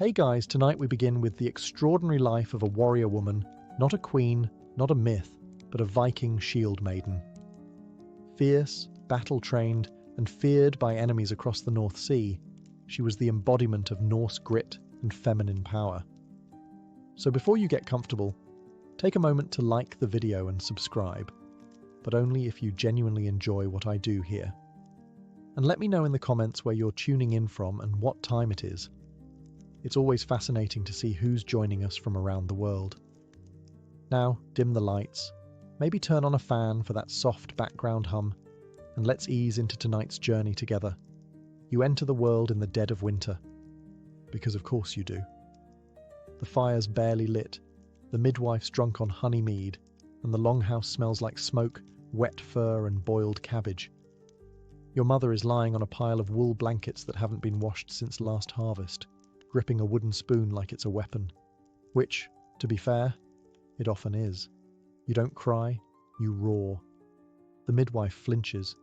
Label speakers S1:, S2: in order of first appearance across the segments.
S1: Hey guys, tonight we begin with the extraordinary life of a warrior woman, not a queen, not a myth, but a Viking Shieldmaiden. Fierce, battle-trained, and feared by enemies across the North Sea, she was the embodiment of Norse grit and feminine power. So before you get comfortable, take a moment to like the video and subscribe, but only if you genuinely enjoy what I do here. And let me know in the comments where you're tuning in from and what time it is. It's always fascinating to see who's joining us from around the world. Now, dim the lights, maybe turn on a fan for that soft background hum, and let's ease into tonight's journey together. You enter the world in the dead of winter, because of course you do. The fire's barely lit, the midwife's drunk on honey mead, and the longhouse smells like smoke, wet fur and boiled cabbage. Your mother is lying on a pile of wool blankets that haven't been washed since last harvest, gripping a wooden spoon like it's a weapon. Which, to be fair, it often is. You don't cry, you roar. The midwife flinches.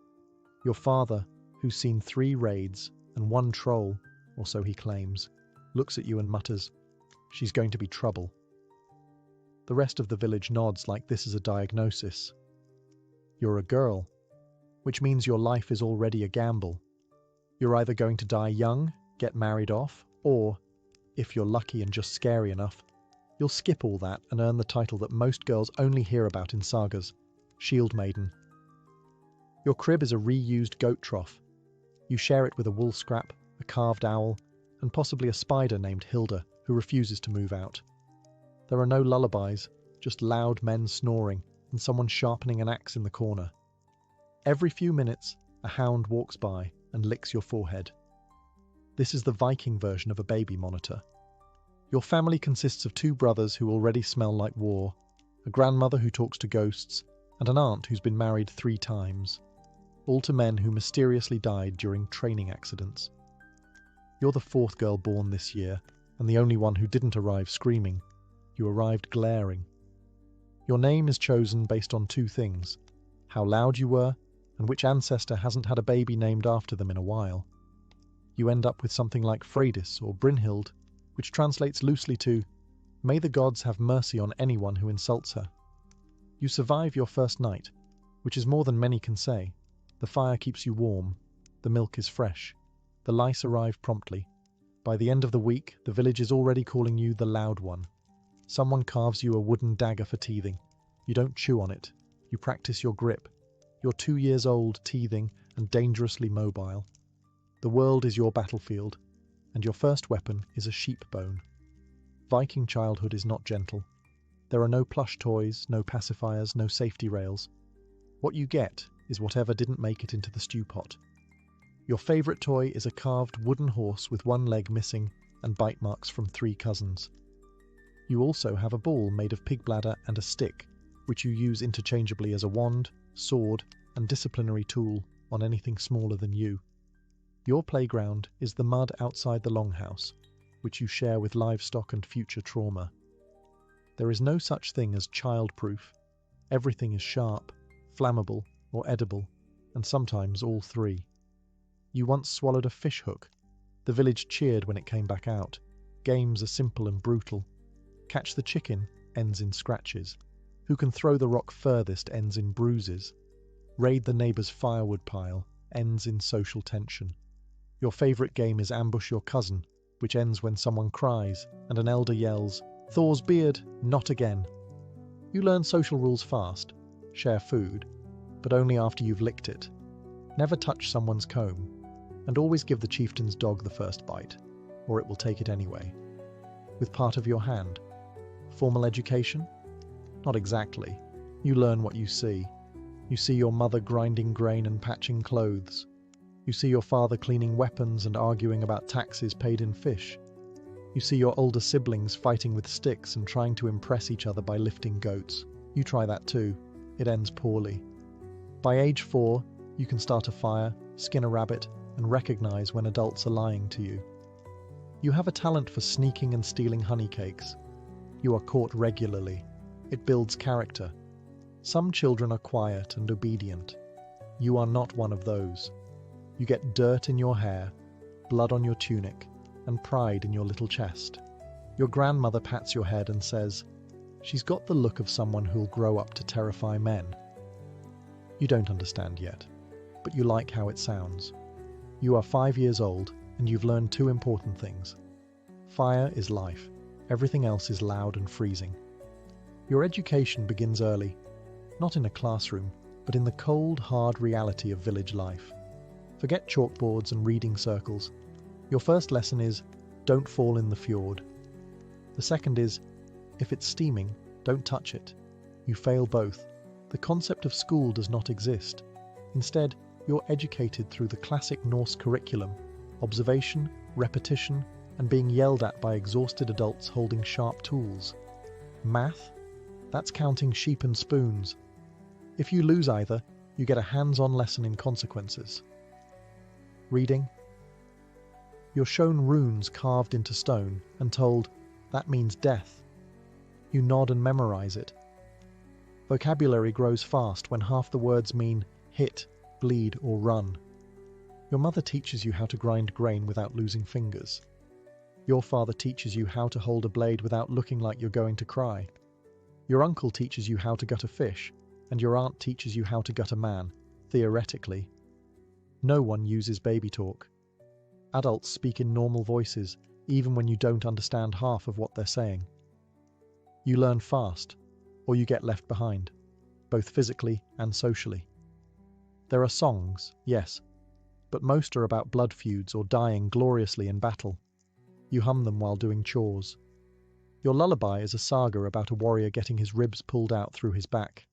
S1: Your father, who's seen 3 raids and 1 troll, or so he claims, looks at you and mutters, "She's going to be trouble." The rest of the village nods like this is a diagnosis. You're a girl, which means your life is already a gamble. You're either going to die young, get married off, or, if you're lucky and just scary enough, you'll skip all that and earn the title that most girls only hear about in sagas, Shieldmaiden. Your crib is a reused goat trough. You share it with a wool scrap, a carved owl, and possibly a spider named Hilda, who refuses to move out. There are no lullabies, just loud men snoring and someone sharpening an axe in the corner. Every few minutes, a hound walks by and licks your forehead. This is the Viking version of a baby monitor. Your family consists of 2 brothers who already smell like war, a grandmother who talks to ghosts, and an aunt who's been married 3 times, all to men who mysteriously died during training accidents. You're the 4th girl born this year, and the only one who didn't arrive screaming. You arrived glaring. Your name is chosen based on 2 things: how loud you were, and which ancestor hasn't had a baby named after them in a while. You end up with something like Freydis or Brynhild, which translates loosely to, "May the gods have mercy on anyone who insults her." You survive your first night, which is more than many can say. The fire keeps you warm, the milk is fresh, the lice arrive promptly. By the end of the week, the village is already calling you the loud one. Someone carves you a wooden dagger for teething. You don't chew on it, you practice your grip. You're 2 years old, teething, and dangerously mobile. The world is your battlefield, and your first weapon is a sheep bone. Viking childhood is not gentle. There are no plush toys, no pacifiers, no safety rails. What you get is whatever didn't make it into the stew pot. Your favourite toy is a carved wooden horse with 1 leg missing and bite marks from 3 cousins. You also have a ball made of pig bladder and a stick, which you use interchangeably as a wand, sword, and disciplinary tool on anything smaller than you. Your playground is the mud outside the longhouse, which you share with livestock and future trauma. There is no such thing as child-proof. Everything is sharp, flammable, or edible, and sometimes all 3. You once swallowed a fish hook. The village cheered when it came back out. Games are simple and brutal. Catch the chicken ends in scratches. Who can throw the rock furthest ends in bruises. Raid the neighbour's firewood pile ends in social tension. Your favourite game is ambush your cousin, which ends when someone cries and an elder yells, "Thor's beard, not again." You learn social rules fast. Share food, but only after you've licked it. Never touch someone's comb, and always give the chieftain's dog the first bite, or it will take it anyway. With part of your hand. Formal education? Not exactly. You learn what you see. You see your mother grinding grain and patching clothes. You see your father cleaning weapons and arguing about taxes paid in fish. You see your older siblings fighting with sticks and trying to impress each other by lifting goats. You try that too. It ends poorly. By age 4, you can start a fire, skin a rabbit, and recognize when adults are lying to you. You have a talent for sneaking and stealing honey cakes. You are caught regularly. It builds character. Some children are quiet and obedient. You are not one of those. You get dirt in your hair, blood on your tunic, and pride in your little chest. Your grandmother pats your head and says, "She's got the look of someone who'll grow up to terrify men." You don't understand yet, but you like how it sounds. You are 5 years old, and you've learned 2 important things. Fire is life. Everything else is loud and freezing. Your education begins early, not in a classroom, but in the cold, hard reality of village life. Forget chalkboards and reading circles. Your first lesson is, don't fall in the fjord. The second is, if it's steaming, don't touch it. You fail both. The concept of school does not exist. Instead, you're educated through the classic Norse curriculum: observation, repetition, and being yelled at by exhausted adults holding sharp tools. Math? That's counting sheep and spoons. If you lose either, you get a hands-on lesson in consequences. Reading? You're shown runes carved into stone and told, that means death. You nod and memorize it. Vocabulary grows fast when half the words mean hit, bleed, or run. Your mother teaches you how to grind grain without losing fingers. Your father teaches you how to hold a blade without looking like you're going to cry. Your uncle teaches you how to gut a fish, and your aunt teaches you how to gut a man, theoretically. No one uses baby talk. Adults speak in normal voices, even when you don't understand half of what they're saying. You learn fast, or you get left behind, both physically and socially. There are songs, yes, but most are about blood feuds or dying gloriously in battle. You hum them while doing chores. Your lullaby is a saga about a warrior getting his ribs pulled out through his back.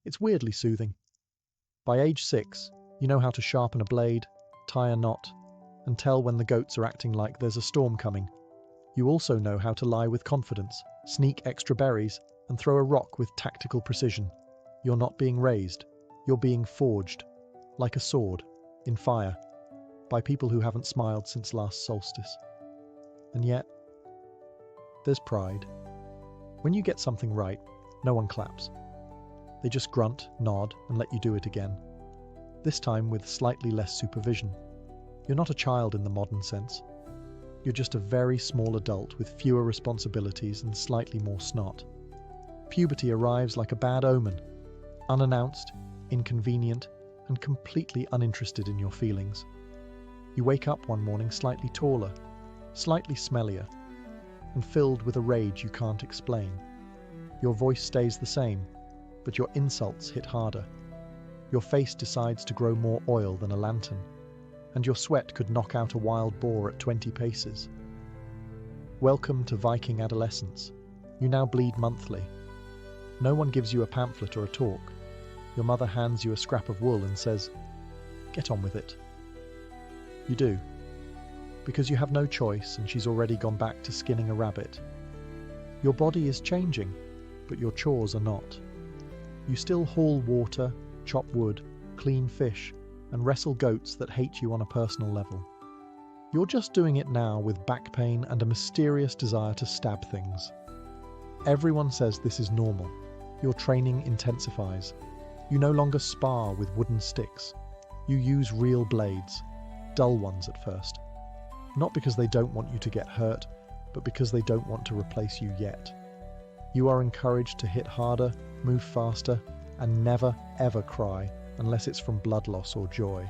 S1: It's weirdly soothing. By age 6, you know how to sharpen a blade, tie a knot, and tell when the goats are acting like there's a storm coming. You also know how to lie with confidence, sneak extra berries, and throw a rock with tactical precision. You're not being raised. You're being forged, like a sword, in fire, by people who haven't smiled since last solstice. And yet, there's pride. When you get something right, no one claps. They just grunt, nod, and let you do it again. This time with slightly less supervision. You're not a child in the modern sense. You're just a very small adult with fewer responsibilities and slightly more snot. Puberty arrives like a bad omen, unannounced, inconvenient, and completely uninterested in your feelings. You wake up one morning slightly taller, slightly smellier, and filled with a rage you can't explain. Your voice stays the same, but your insults hit harder. Your face decides to grow more oil than a lantern, and your sweat could knock out a wild boar at 20 paces. Welcome to Viking adolescence. You now bleed monthly. No one gives you a pamphlet or a talk. Your mother hands you a scrap of wool and says, "Get on with it." You do, because you have no choice and she's already gone back to skinning a rabbit. Your body is changing, but your chores are not. You still haul water, chop wood, clean fish, and wrestle goats that hate you on a personal level. You're just doing it now with back pain and a mysterious desire to stab things. Everyone says this is normal. Your training intensifies. You no longer spar with wooden sticks. You use real blades, dull ones at first. Not because they don't want you to get hurt, but because they don't want to replace you yet. You are encouraged to hit harder, move faster, and never, ever cry unless it's from blood loss or joy.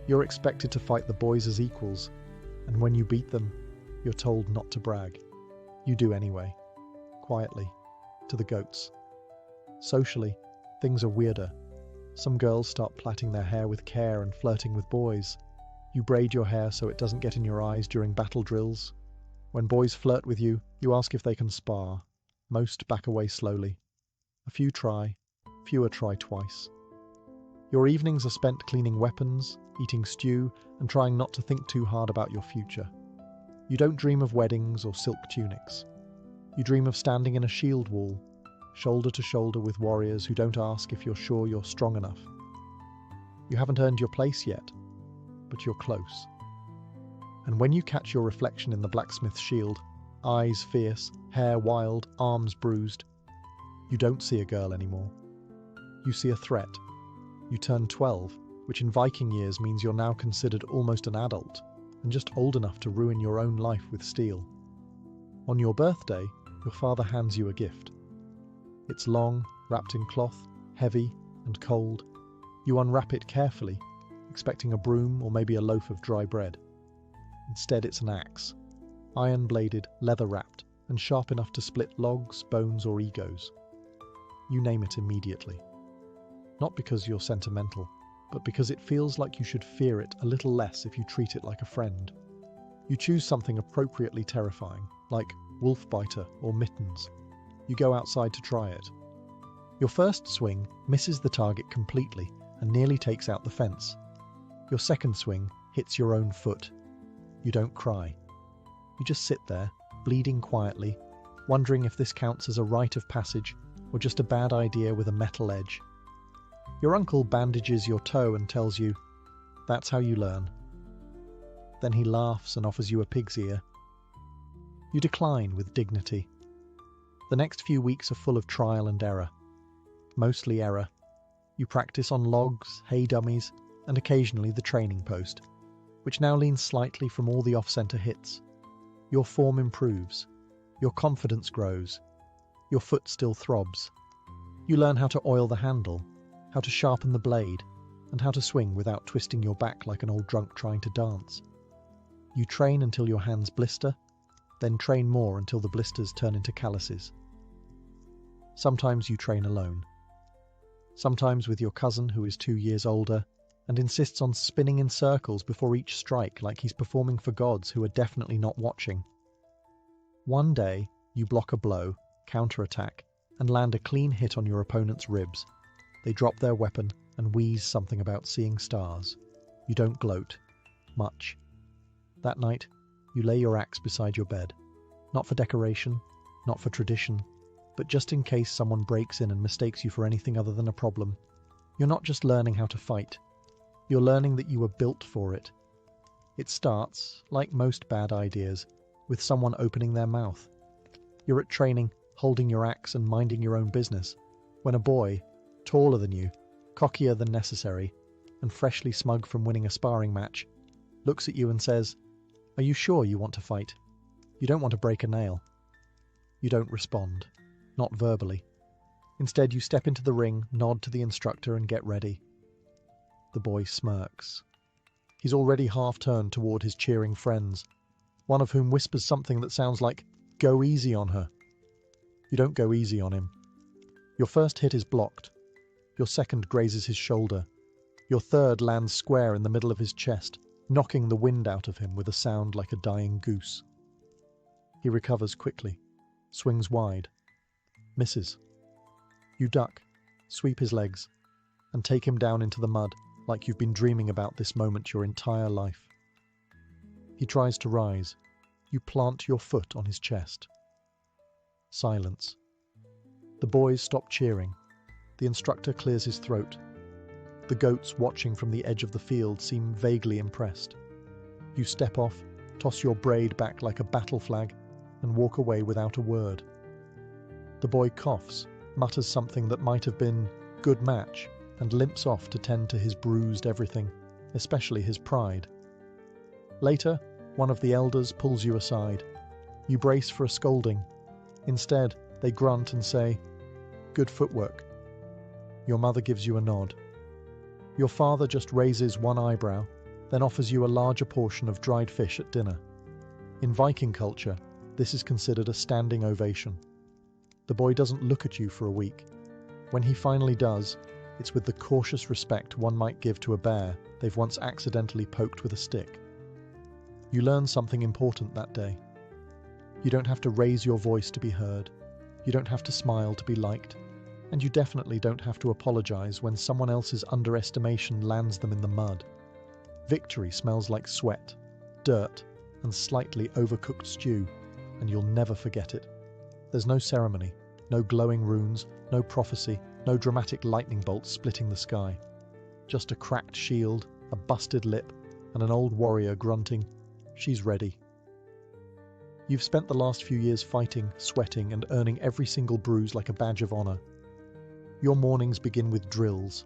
S1: You're expected to fight the boys as equals, and when you beat them, you're told not to brag. You do anyway, quietly, to the goats. Socially, things are weirder. Some girls start plaiting their hair with care and flirting with boys. You braid your hair so it doesn't get in your eyes during battle drills. When boys flirt with you, you ask if they can spar. Most back away slowly. A few try, fewer try twice. Your evenings are spent cleaning weapons, eating stew, and trying not to think too hard about your future. You don't dream of weddings or silk tunics. You dream of standing in a shield wall, shoulder to shoulder with warriors who don't ask if you're sure you're strong enough. You haven't earned your place yet, but you're close. And when you catch your reflection in the blacksmith's shield, eyes fierce, hair wild, arms bruised, you don't see a girl anymore. You see a threat. You turn 12, which in Viking years means you're now considered almost an adult. and just old enough to ruin your own life with steel. On your birthday, your father hands you a gift. It's long, wrapped in cloth, heavy and cold. You unwrap it carefully, expecting a broom or maybe a loaf of dry bread. Instead, it's an axe, iron-bladed, leather-wrapped, and sharp enough to split logs, bones, or egos. You name it immediately. Not because you're sentimental, but because it feels like you should fear it a little less if you treat it like a friend. You choose something appropriately terrifying, like wolf biter or mittens. You go outside to try it. Your first swing misses the target completely and nearly takes out the fence. Your second swing hits your own foot. You don't cry. You just sit there, bleeding quietly, wondering if this counts as a rite of passage or just a bad idea with a metal edge. Your uncle bandages your toe and tells you, "That's how you learn." Then he laughs and offers you a pig's ear. You decline with dignity. The next few weeks are full of trial and error. Mostly error. You practice on logs, hay dummies, and occasionally the training post, which now leans slightly from all the off-centre hits. Your form improves. Your confidence grows. Your foot still throbs. You learn how to oil the handle, how to sharpen the blade, and how to swing without twisting your back like an old drunk trying to dance. You train until your hands blister, then train more until the blisters turn into calluses. Sometimes you train alone. Sometimes with your cousin who is 2 years older and insists on spinning in circles before each strike like he's performing for gods who are definitely not watching. One day, you block a blow, counterattack, and land a clean hit on your opponent's ribs. They drop their weapon and wheeze something about seeing stars. You don't gloat. Much. That night, you lay your axe beside your bed. Not for decoration, not for tradition, but just in case someone breaks in and mistakes you for anything other than a problem. You're not just learning how to fight. You're learning that you were built for it. It starts, like most bad ideas, with someone opening their mouth. You're at training, holding your axe and minding your own business, when a boy, taller than you, cockier than necessary, and freshly smug from winning a sparring match, looks at you and says, "Are you sure you want to fight? You don't want to break a nail." You don't respond, not verbally. Instead, you step into the ring, nod to the instructor, and get ready. The boy smirks. He's already half-turned toward his cheering friends, one of whom whispers something that sounds like, "Go easy on her." You don't go easy on him. Your first hit is blocked. Your second grazes his shoulder. Your third lands square in the middle of his chest, knocking the wind out of him with a sound like a dying goose. He recovers quickly, swings wide, misses. You duck, sweep his legs, and take him down into the mud like you've been dreaming about this moment your entire life. He tries to rise. You plant your foot on his chest. Silence. The boys stop cheering. The instructor clears his throat. The goats watching from the edge of the field seem vaguely impressed. You step off, toss your braid back like a battle flag, and walk away without a word. The boy coughs, mutters something that might have been "good match," and limps off to tend to his bruised everything, especially his pride. Later, one of the elders pulls you aside. You brace for a scolding. Instead, they grunt and say, "Good footwork." Your mother gives you a nod. Your father just raises one eyebrow, then offers you a larger portion of dried fish at dinner. In Viking culture, this is considered a standing ovation. The boy doesn't look at you for a week. When he finally does, it's with the cautious respect one might give to a bear they've once accidentally poked with a stick. You learn something important that day. You don't have to raise your voice to be heard. You don't have to smile to be liked. And you definitely don't have to apologize when someone else's underestimation lands them in the mud. Victory smells like sweat, dirt, and slightly overcooked stew, and you'll never forget it. There's no ceremony, no glowing runes, no prophecy, no dramatic lightning bolts splitting the sky. Just a cracked shield, a busted lip, and an old warrior grunting, "She's ready." You've spent the last few years fighting, sweating, and earning every single bruise like a badge of honor. Your mornings begin with drills.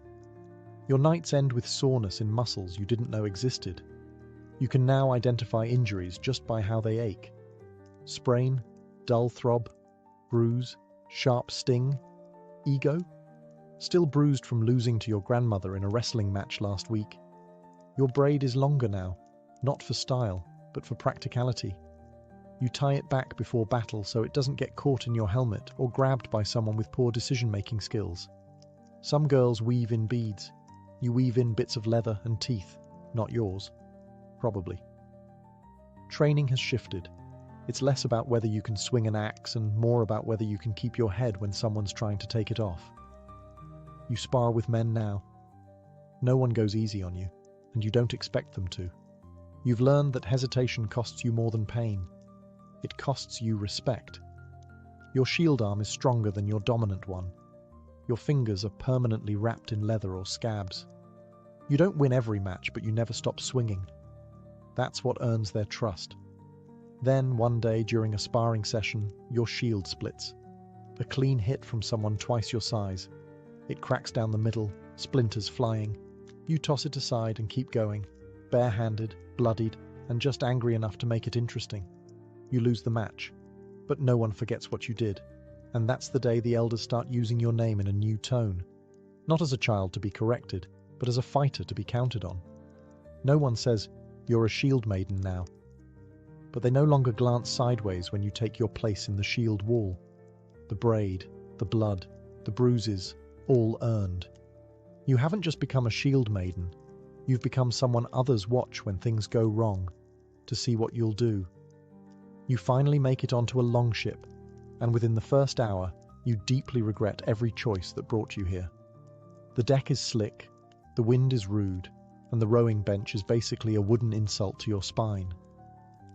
S1: Your nights end with soreness in muscles you didn't know existed. You can now identify injuries just by how they ache. Sprain, dull throb, bruise, sharp sting, ego? Still bruised from losing to your grandmother in a wrestling match last week. Your braid is longer now, not for style, but for practicality. You tie it back before battle so it doesn't get caught in your helmet or grabbed by someone with poor decision-making skills. Some girls weave in beads. You weave in bits of leather and teeth, not yours. Probably. Training has shifted. It's less about whether you can swing an axe and more about whether you can keep your head when someone's trying to take it off. You spar with men now. No one goes easy on you, and you don't expect them to. You've learned that hesitation costs you more than pain. It costs you respect. Your shield arm is stronger than your dominant one. Your fingers are permanently wrapped in leather or scabs. You don't win every match, but you never stop swinging. That's what earns their trust. Then, one day during a sparring session, your shield splits. A clean hit from someone twice your size. It cracks down the middle, splinters flying. You toss it aside and keep going, barehanded, bloodied, and just angry enough to make it interesting. You lose the match, but no one forgets what you did. And that's the day the elders start using your name in a new tone. Not as a child to be corrected, but as a fighter to be counted on. No one says, "You're a Shieldmaiden now." But they no longer glance sideways when you take your place in the shield wall. The braid, the blood, the bruises, all earned. You haven't just become a Shieldmaiden. You've become someone others watch when things go wrong, to see what you'll do. You finally make it onto a longship, and within the first hour, you deeply regret every choice that brought you here. The deck is slick, the wind is rude, and the rowing bench is basically a wooden insult to your spine.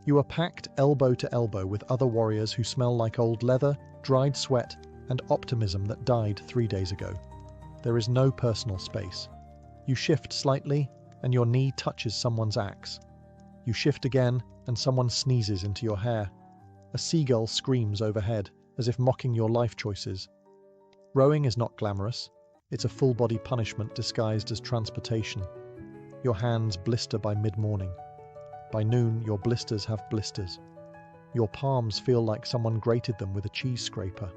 S1: You are packed elbow to elbow with other warriors who smell like old leather, dried sweat, and optimism that died 3 days ago. There is no personal space. You shift slightly, and your knee touches someone's axe. You shift again, and someone sneezes into your hair. A seagull screams overhead, as if mocking your life choices. Rowing is not glamorous. It's a full-body punishment disguised as transportation. Your hands blister by mid-morning. By noon, your blisters have blisters. Your palms feel like someone grated them with a cheese scraper.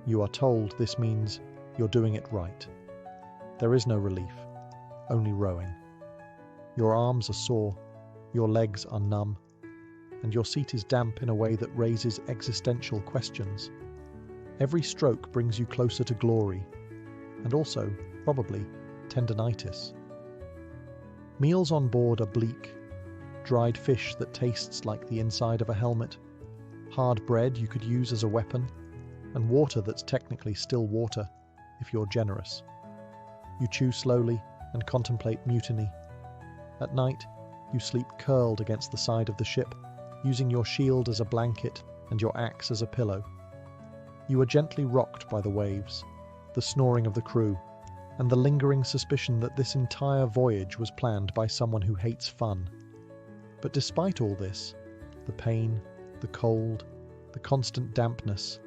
S1: You are told this means you're doing it right. There is no relief, only rowing. Your arms are sore, your legs are numb, and your seat is damp in a way that raises existential questions. Every stroke brings you closer to glory, and also, probably, tendinitis. Meals on board are bleak. Dried fish that tastes like the inside of a helmet, hard bread you could use as a weapon, and water that's technically still water, if you're generous. You chew slowly and contemplate mutiny. At night, you sleep curled against the side of the ship, using your shield as a blanket and your axe as a pillow. You are gently rocked by the waves, the snoring of the crew, and the lingering suspicion that this entire voyage was planned by someone who hates fun. But despite all this, the pain, the cold, the constant dampness,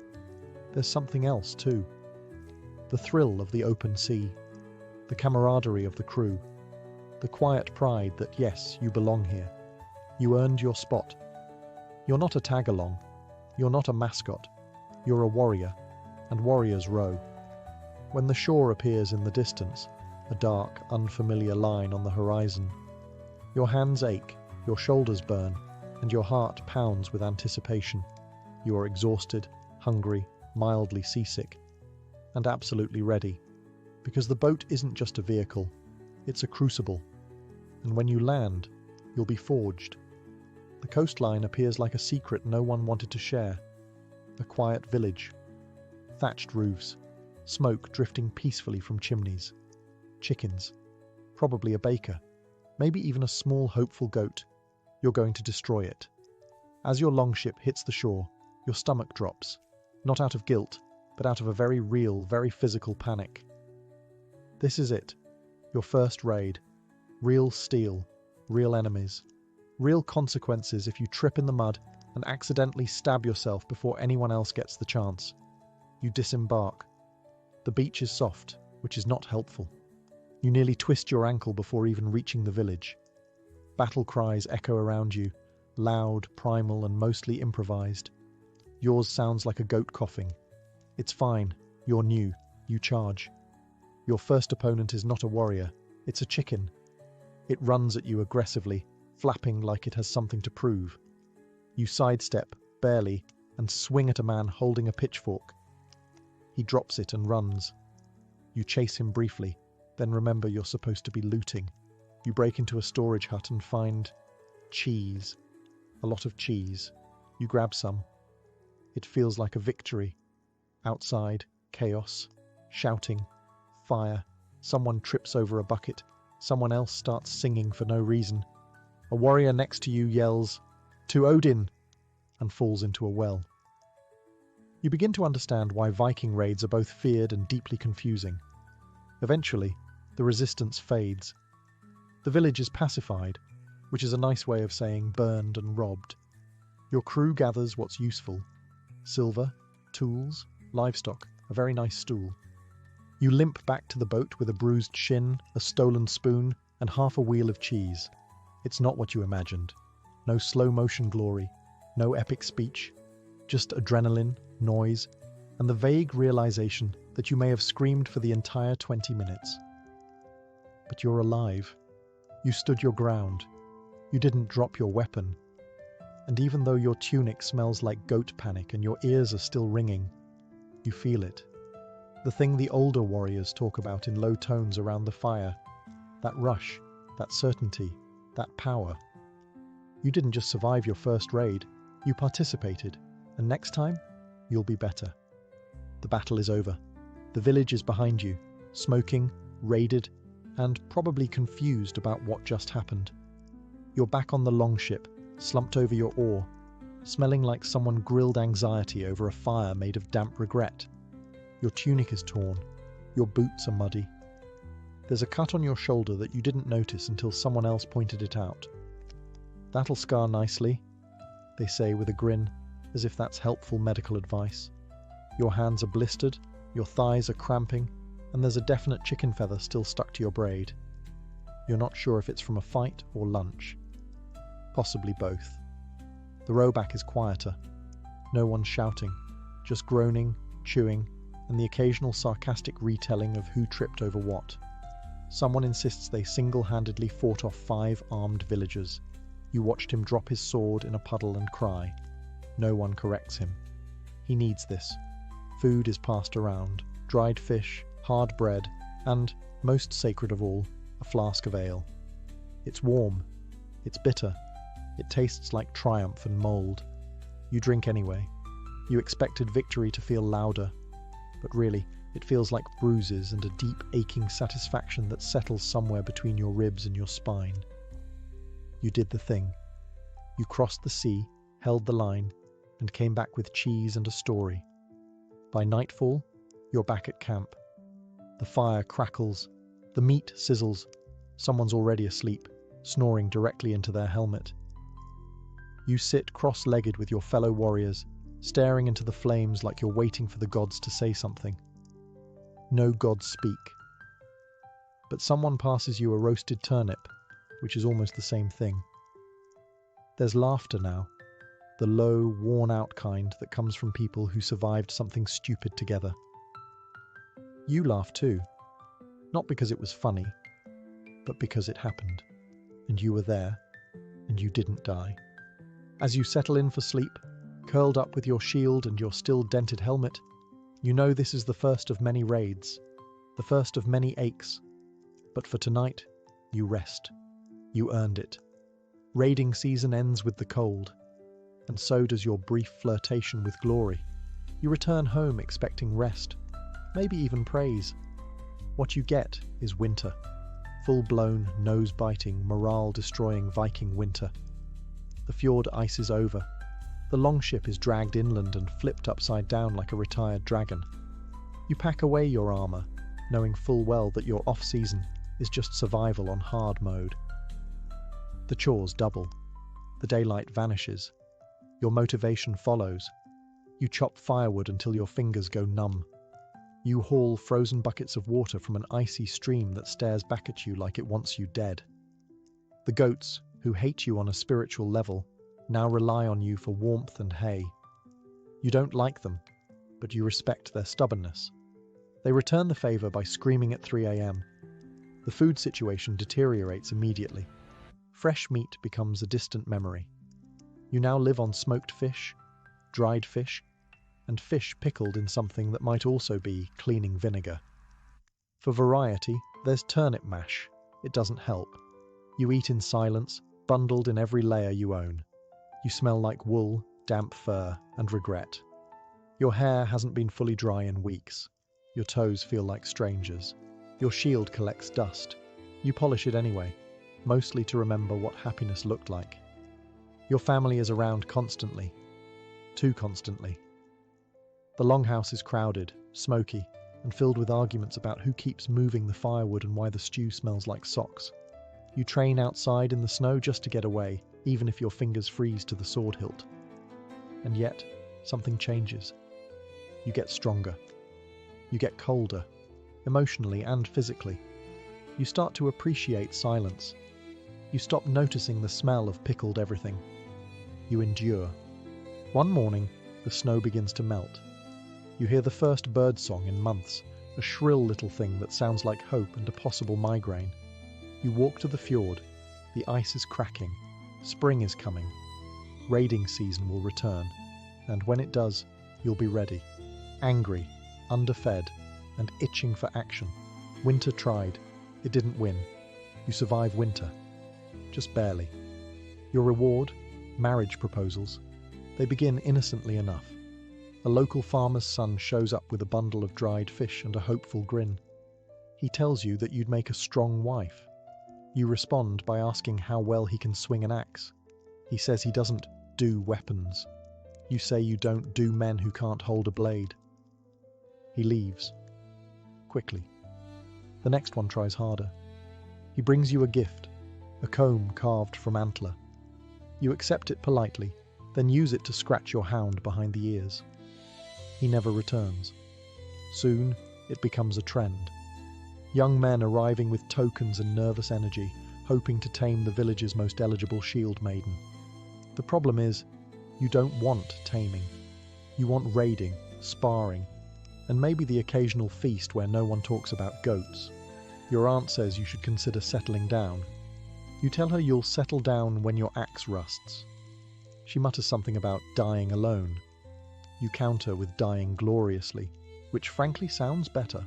S1: there's something else too. The thrill of the open sea, the camaraderie of the crew, the quiet pride that yes, you belong here. You earned your spot. You're not a tag-along. You're not a mascot. You're a warrior, and warriors row. When the shore appears in the distance, a dark, unfamiliar line on the horizon, your hands ache, your shoulders burn, and your heart pounds with anticipation. You are exhausted, hungry, mildly seasick, and absolutely ready. Because the boat isn't just a vehicle, it's a crucible. And when you land, you'll be forged. The coastline appears like a secret no one wanted to share. A quiet village. Thatched roofs. Smoke drifting peacefully from chimneys. Chickens. Probably a baker. Maybe even a small hopeful goat. You're going to destroy it. As your longship hits the shore, your stomach drops. Not out of guilt, but out of a very real, very physical panic. This is it. Your first raid. Real steel. Real enemies. Real consequences if you trip in the mud and accidentally stab yourself before anyone else gets the chance. You disembark. The beach is soft, which is not helpful. You nearly twist your ankle before even reaching the village. Battle cries echo around you, loud, primal, and mostly improvised. Yours sounds like a goat coughing. It's fine. You're new. You charge. Your first opponent is not a warrior. It's a chicken. It runs at you aggressively, flapping like it has something to prove. You sidestep, barely, and swing at a man holding a pitchfork. He drops it and runs. You chase him briefly, then remember you're supposed to be looting. You break into a storage hut and find cheese. A lot of cheese. You grab some. It feels like a victory. Outside, chaos, shouting, fire. Someone trips over a bucket. Someone else starts singing for no reason. A warrior next to you yells, "To Odin!" and falls into a well. You begin to understand why Viking raids are both feared and deeply confusing. Eventually, the resistance fades. The village is pacified, which is a nice way of saying burned and robbed. Your crew gathers what's useful: silver, tools, livestock, a very nice stool. You limp back to the boat with a bruised shin, a stolen spoon, and half a wheel of cheese. It's not what you imagined. No slow-motion glory, no epic speech, just adrenaline, noise, and the vague realization that you may have screamed for the entire 20 minutes. But you're alive. You stood your ground. You didn't drop your weapon. And even though your tunic smells like goat panic and your ears are still ringing, you feel it. The thing the older warriors talk about in low tones around the fire. That rush, that certainty, that power. You didn't just survive your first raid, you participated, and next time, you'll be better. The battle is over. The village is behind you, smoking, raided, and probably confused about what just happened. You're back on the longship, slumped over your oar, smelling like someone grilled anxiety over a fire made of damp regret. Your tunic is torn. Your boots are muddy. There's a cut on your shoulder that you didn't notice until someone else pointed it out. "That'll scar nicely," they say with a grin, as if that's helpful medical advice. Your hands are blistered, your thighs are cramping, and there's a definite chicken feather still stuck to your braid. You're not sure if it's from a fight or lunch. Possibly both. The rowback is quieter. No one's shouting, just groaning, chewing, and the occasional sarcastic retelling of who tripped over what. Someone insists they single-handedly fought off 5 armed villagers. You watched him drop his sword in a puddle and cry. No one corrects him. He needs this. Food is passed around. Dried fish, hard bread, and, most sacred of all, a flask of ale. It's warm. It's bitter. It tastes like triumph and mould. You drink anyway. You expected victory to feel louder, but really, it feels like bruises and a deep, aching satisfaction that settles somewhere between your ribs and your spine. You did the thing. You crossed the sea, held the line, and came back with cheese and a story. By nightfall, you're back at camp. The fire crackles. The meat sizzles. Someone's already asleep, snoring directly into their helmet. You sit cross-legged with your fellow warriors, staring into the flames like you're waiting for the gods to say something. No gods speak. But someone passes you a roasted turnip, which is almost the same thing. There's laughter now, the low, worn-out kind that comes from people who survived something stupid together. You laugh too, not because it was funny, but because it happened, and you were there, and you didn't die. As you settle in for sleep, curled up with your shield and your still dented helmet, you know this is the first of many raids, the first of many aches. But for tonight, you rest. You earned it. Raiding season ends with the cold, and so does your brief flirtation with glory. You return home expecting rest, maybe even praise. What you get is winter. Full-blown, nose-biting, morale-destroying Viking winter. The fjord ices over. The longship is dragged inland and flipped upside down like a retired dragon. You pack away your armor, knowing full well that your off-season is just survival on hard mode. The chores double. The daylight vanishes. Your motivation follows. You chop firewood until your fingers go numb. You haul frozen buckets of water from an icy stream that stares back at you like it wants you dead. The goats, who hate you on a spiritual level, now rely on you for warmth and hay. You don't like them, but you respect their stubbornness. They return the favor by screaming at 3 a.m. The food situation deteriorates immediately. Fresh meat becomes a distant memory. You now live on smoked fish, dried fish, and fish pickled in something that might also be cleaning vinegar. For variety, there's turnip mash. It doesn't help. You eat in silence, bundled in every layer you own. You smell like wool, damp fur, and regret. Your hair hasn't been fully dry in weeks. Your toes feel like strangers. Your shield collects dust. You polish it anyway, mostly to remember what happiness looked like. Your family is around constantly. Too constantly. The longhouse is crowded, smoky, and filled with arguments about who keeps moving the firewood and why the stew smells like socks. You train outside in the snow just to get away, even if your fingers freeze to the sword hilt. And yet, something changes. You get stronger. You get colder, emotionally and physically. You start to appreciate silence. You stop noticing the smell of pickled everything. You endure. One morning, the snow begins to melt. You hear the first bird song in months, a shrill little thing that sounds like hope and a possible migraine. You walk to the fjord. The ice is cracking. Spring is coming. Raiding season will return. And when it does, you'll be ready. Angry, underfed, and itching for action. Winter tried. It didn't win. You survive winter. Just barely. Your reward? Marriage proposals. They begin innocently enough. A local farmer's son shows up with a bundle of dried fish and a hopeful grin. He tells you that you'd make a strong wife. You respond by asking how well he can swing an axe. He says he doesn't do weapons. You say you don't do men who can't hold a blade. He leaves. Quickly. The next one tries harder. He brings you a gift, a comb carved from antler. You accept it politely, then use it to scratch your hound behind the ears. He never returns. Soon, it becomes a trend. Young men arriving with tokens and nervous energy, hoping to tame the village's most eligible Shieldmaiden. The problem is, you don't want taming. You want raiding, sparring, and maybe the occasional feast where no one talks about goats. Your aunt says you should consider settling down. You tell her you'll settle down when your axe rusts. She mutters something about dying alone. You counter with dying gloriously, which frankly sounds better.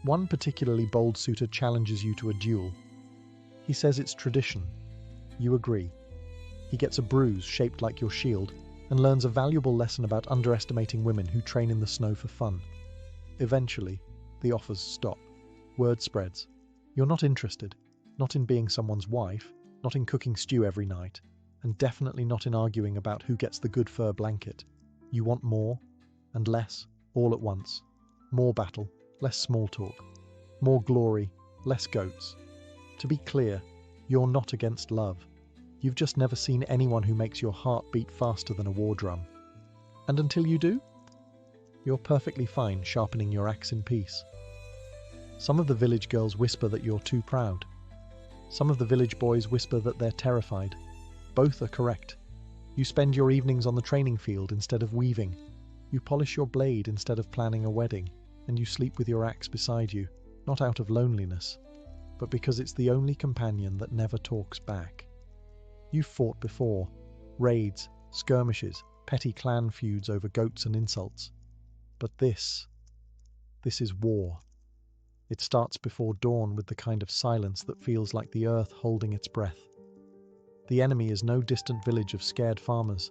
S1: One particularly bold suitor challenges you to a duel. He says it's tradition. You agree. He gets a bruise shaped like your shield and learns a valuable lesson about underestimating women who train in the snow for fun. Eventually, the offers stop. Word spreads. You're not interested. Not in being someone's wife, not in cooking stew every night, and definitely not in arguing about who gets the good fur blanket. You want more and less all at once. More battle, less small talk. More glory, less goats. To be clear, you're not against love. You've just never seen anyone who makes your heart beat faster than a war drum. And until you do, you're perfectly fine sharpening your axe in peace. Some of the village girls whisper that you're too proud. Some of the village boys whisper that they're terrified. Both are correct. You spend your evenings on the training field instead of weaving. You polish your blade instead of planning a wedding. And you sleep with your axe beside you, not out of loneliness, but because it's the only companion that never talks back. You've fought before. Raids, skirmishes, petty clan feuds over goats and insults. But this is war. It starts before dawn with the kind of silence that feels like the earth holding its breath. The enemy is no distant village of scared farmers.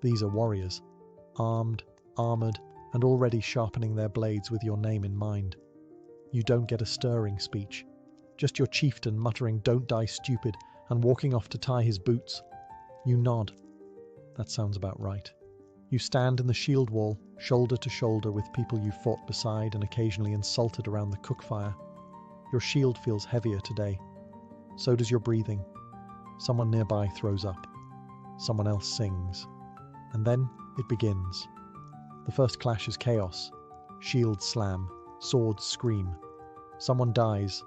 S1: These are warriors, armed, armored, and already sharpening their blades with your name in mind. You don't get a stirring speech, just your chieftain muttering "Don't die stupid" and walking off to tie his boots. You nod. That sounds about right. You stand in the shield wall, shoulder to shoulder with people you fought beside and occasionally insulted around the cook fire. Your shield feels heavier today. So does your breathing. Someone nearby throws up. Someone else sings. And then it begins. The first clash is chaos. Shields slam. Swords scream. Someone dies.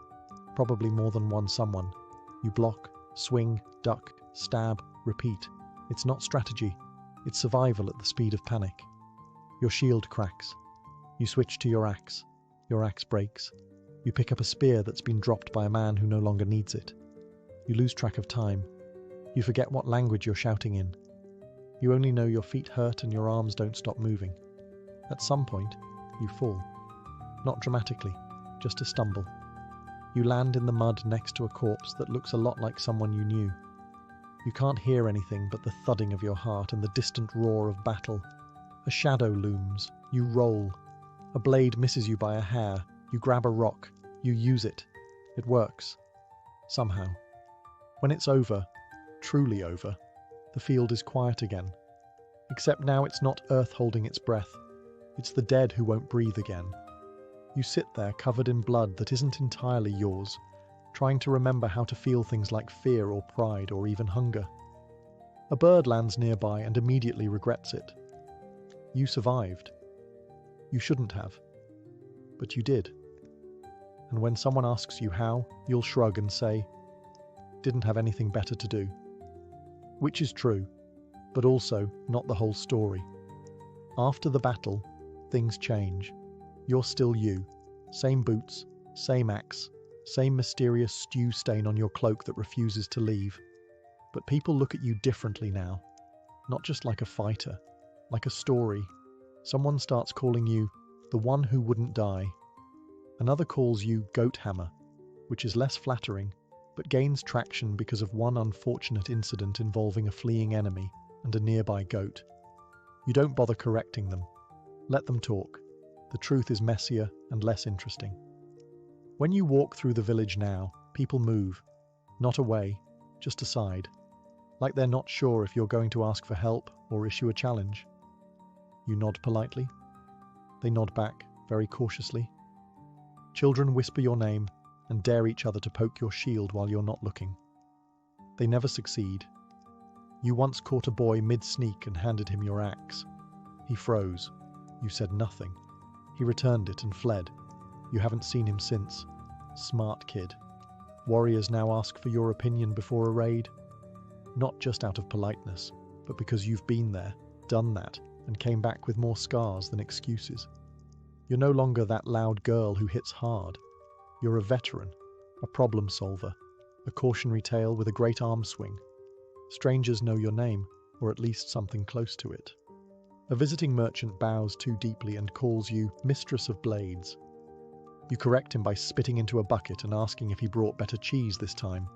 S1: Probably more than one someone. You block, Swing, duck, stab, repeat. It's not strategy. It's survival at the speed of panic. Your shield cracks. You switch to your axe. Your axe breaks. You pick up a spear that's been dropped by a man who no longer needs it. You lose track of time. You forget what language you're shouting in. You only know your feet hurt and your arms don't stop moving. At some point, you fall. Not dramatically, just a stumble. You land in the mud next to a corpse that looks a lot like someone you knew. You can't hear anything but the thudding of your heart and the distant roar of battle. A shadow looms. You roll. A blade misses you by a hair. You grab a rock. You use it. It works. Somehow. When it's over, truly over, the field is quiet again. Except now it's not earth holding its breath. It's the dead who won't breathe again. You sit there covered in blood that isn't entirely yours, trying to remember how to feel things like fear or pride or even hunger. A bird lands nearby and immediately regrets it. You survived. You shouldn't have. But you did. And when someone asks you how, you'll shrug and say, "Didn't have anything better to do." Which is true, but also not the whole story. After the battle, things change. You're still you. Same boots, same axe, same mysterious stew stain on your cloak that refuses to leave. But people look at you differently now. Not just like a fighter, like a story. Someone starts calling you the one who wouldn't die. Another calls you Goat Hammer, which is less flattering, but gains traction because of one unfortunate incident involving a fleeing enemy and a nearby goat. You don't bother correcting them. Let them talk. The truth is messier and less interesting. When you walk through the village now, people move. Not away, just aside. Like they're not sure if you're going to ask for help or issue a challenge. You nod politely. They nod back, very cautiously. Children whisper your name and dare each other to poke your shield while you're not looking. They never succeed. You once caught a boy mid-sneak and handed him your axe. He froze. You said nothing. He returned it and fled. You haven't seen him since. Smart kid. Warriors now ask for your opinion before a raid. Not just out of politeness, but because you've been there, done that, and came back with more scars than excuses. You're no longer that loud girl who hits hard. You're a veteran, a problem solver, a cautionary tale with a great arm swing. Strangers know your name, or at least something close to it. A visiting merchant bows too deeply and calls you Mistress of Blades. You correct him by spitting into a bucket and asking if he brought better cheese this time.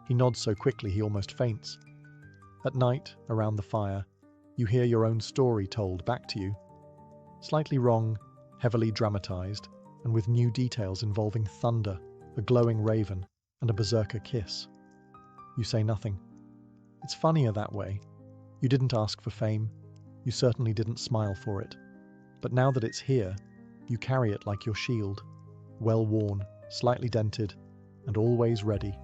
S1: He nods so quickly he almost faints. At night, around the fire, you hear your own story told back to you. Slightly wrong, heavily dramatized, and with new details involving thunder, a glowing raven, and a berserker kiss. You say nothing. It's funnier that way. You didn't ask for fame. You certainly didn't smile for it. But now that it's here, you carry it like your shield, well worn, slightly dented, and always ready.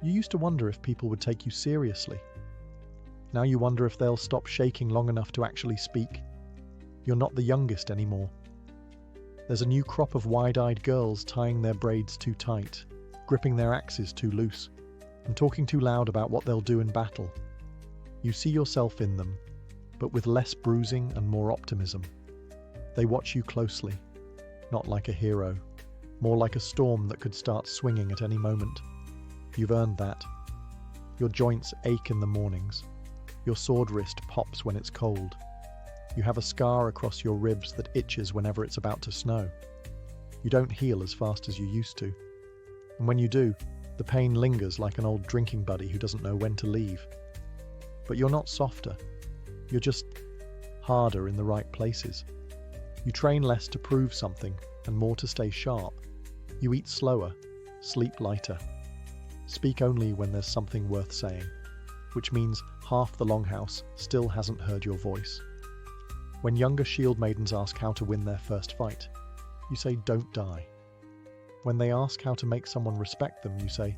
S1: You used to wonder if people would take you seriously. Now you wonder if they'll stop shaking long enough to actually speak. You're not the youngest anymore. There's a new crop of wide-eyed girls tying their braids too tight, gripping their axes too loose, and talking too loud about what they'll do in battle. You see yourself in them, but with less bruising and more optimism. They watch you closely, not like a hero, more like a storm that could start swinging at any moment. You've earned that. Your joints ache in the mornings. Your sword wrist pops when it's cold. You have a scar across your ribs that itches whenever it's about to snow. You don't heal as fast as you used to. And when you do, the pain lingers like an old drinking buddy who doesn't know when to leave. But you're not softer. You're just harder in the right places. You train less to prove something and more to stay sharp. You eat slower, sleep lighter. Speak only when there's something worth saying, which means half the Longhouse still hasn't heard your voice. When younger Shieldmaidens ask how to win their first fight, you say don't die. When they ask how to make someone respect them, you say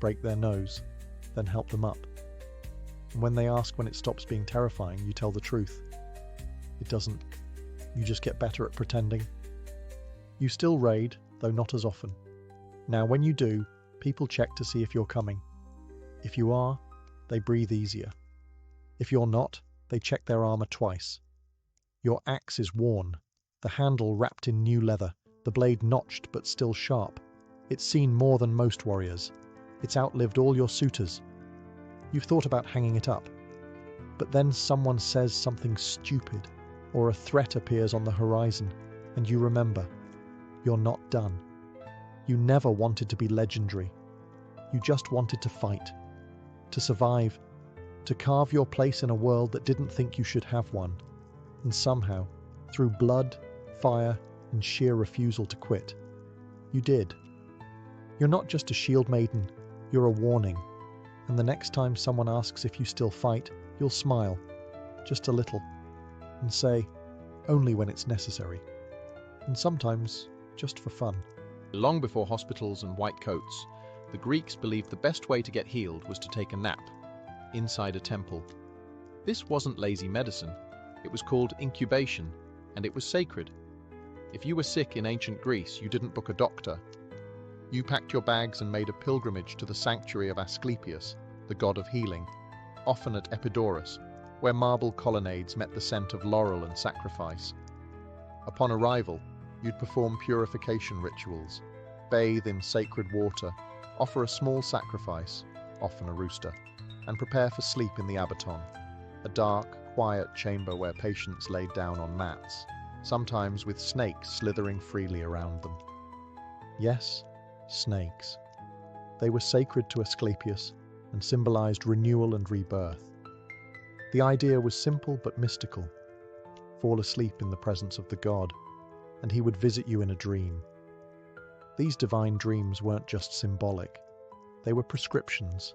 S1: break their nose, then help them up. And when they ask when it stops being terrifying, you tell the truth. It doesn't. You just get better at pretending. You still raid, though not as often. Now when you do, people check to see if you're coming, If you are, they breathe easier. If you're not, they check their armor twice. Your axe is worn, the handle wrapped in new leather, the blade notched but still sharp. It's seen more than most warriors. It's outlived all your suitors. You've thought about hanging it up. But then someone says something stupid, or a threat appears on the horizon, and you remember, you're not done. You never wanted to be legendary. You just wanted to fight, to survive, to carve your place in a world that didn't think you should have one. And somehow, through blood, fire, and sheer refusal to quit, you did. You're not just a Shieldmaiden, you're a warning. And the next time someone asks if you still fight, you'll smile, just a little, and say, only when it's necessary. And sometimes, just for fun.
S2: Long before hospitals and white coats, the Greeks believed the best way to get healed was to take a nap, inside a temple. This wasn't lazy medicine. It was called incubation, and it was sacred. If you were sick in ancient Greece, you didn't book a doctor. You packed your bags and made a pilgrimage to the sanctuary of Asclepius, the god of healing, often at Epidaurus, where marble colonnades met the scent of laurel and sacrifice. Upon arrival, you'd perform purification rituals, bathe in sacred water, offer a small sacrifice, often a rooster, and prepare for sleep in the abaton, a dark, quiet chamber where patients laid down on mats, sometimes with snakes slithering freely around them. Yes, snakes. They were sacred to Asclepius and symbolized renewal and rebirth. The idea was simple but mystical. Fall asleep in the presence of the god, and he would visit you in a dream. These divine dreams weren't just symbolic. They were prescriptions.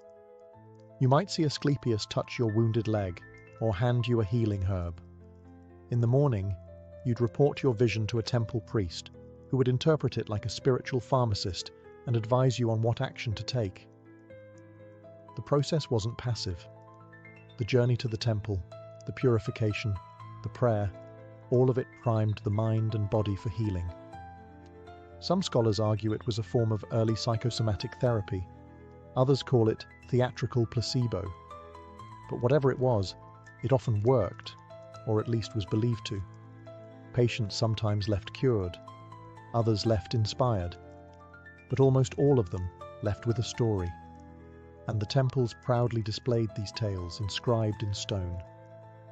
S2: You might see Asclepius touch your wounded leg or hand you a healing herb. In the morning, you'd report your vision to a temple priest who would interpret it like a spiritual pharmacist and advise you on what action to take. The process wasn't passive. The journey to the temple, the purification, the prayer, all of it primed the mind and body for healing. Some scholars argue it was a form of early psychosomatic therapy. Others call it theatrical placebo. But whatever it was, it often worked, or at least was believed to. Patients sometimes left cured, others left inspired, but almost all of them left with a story. And the temples proudly displayed these tales inscribed in stone.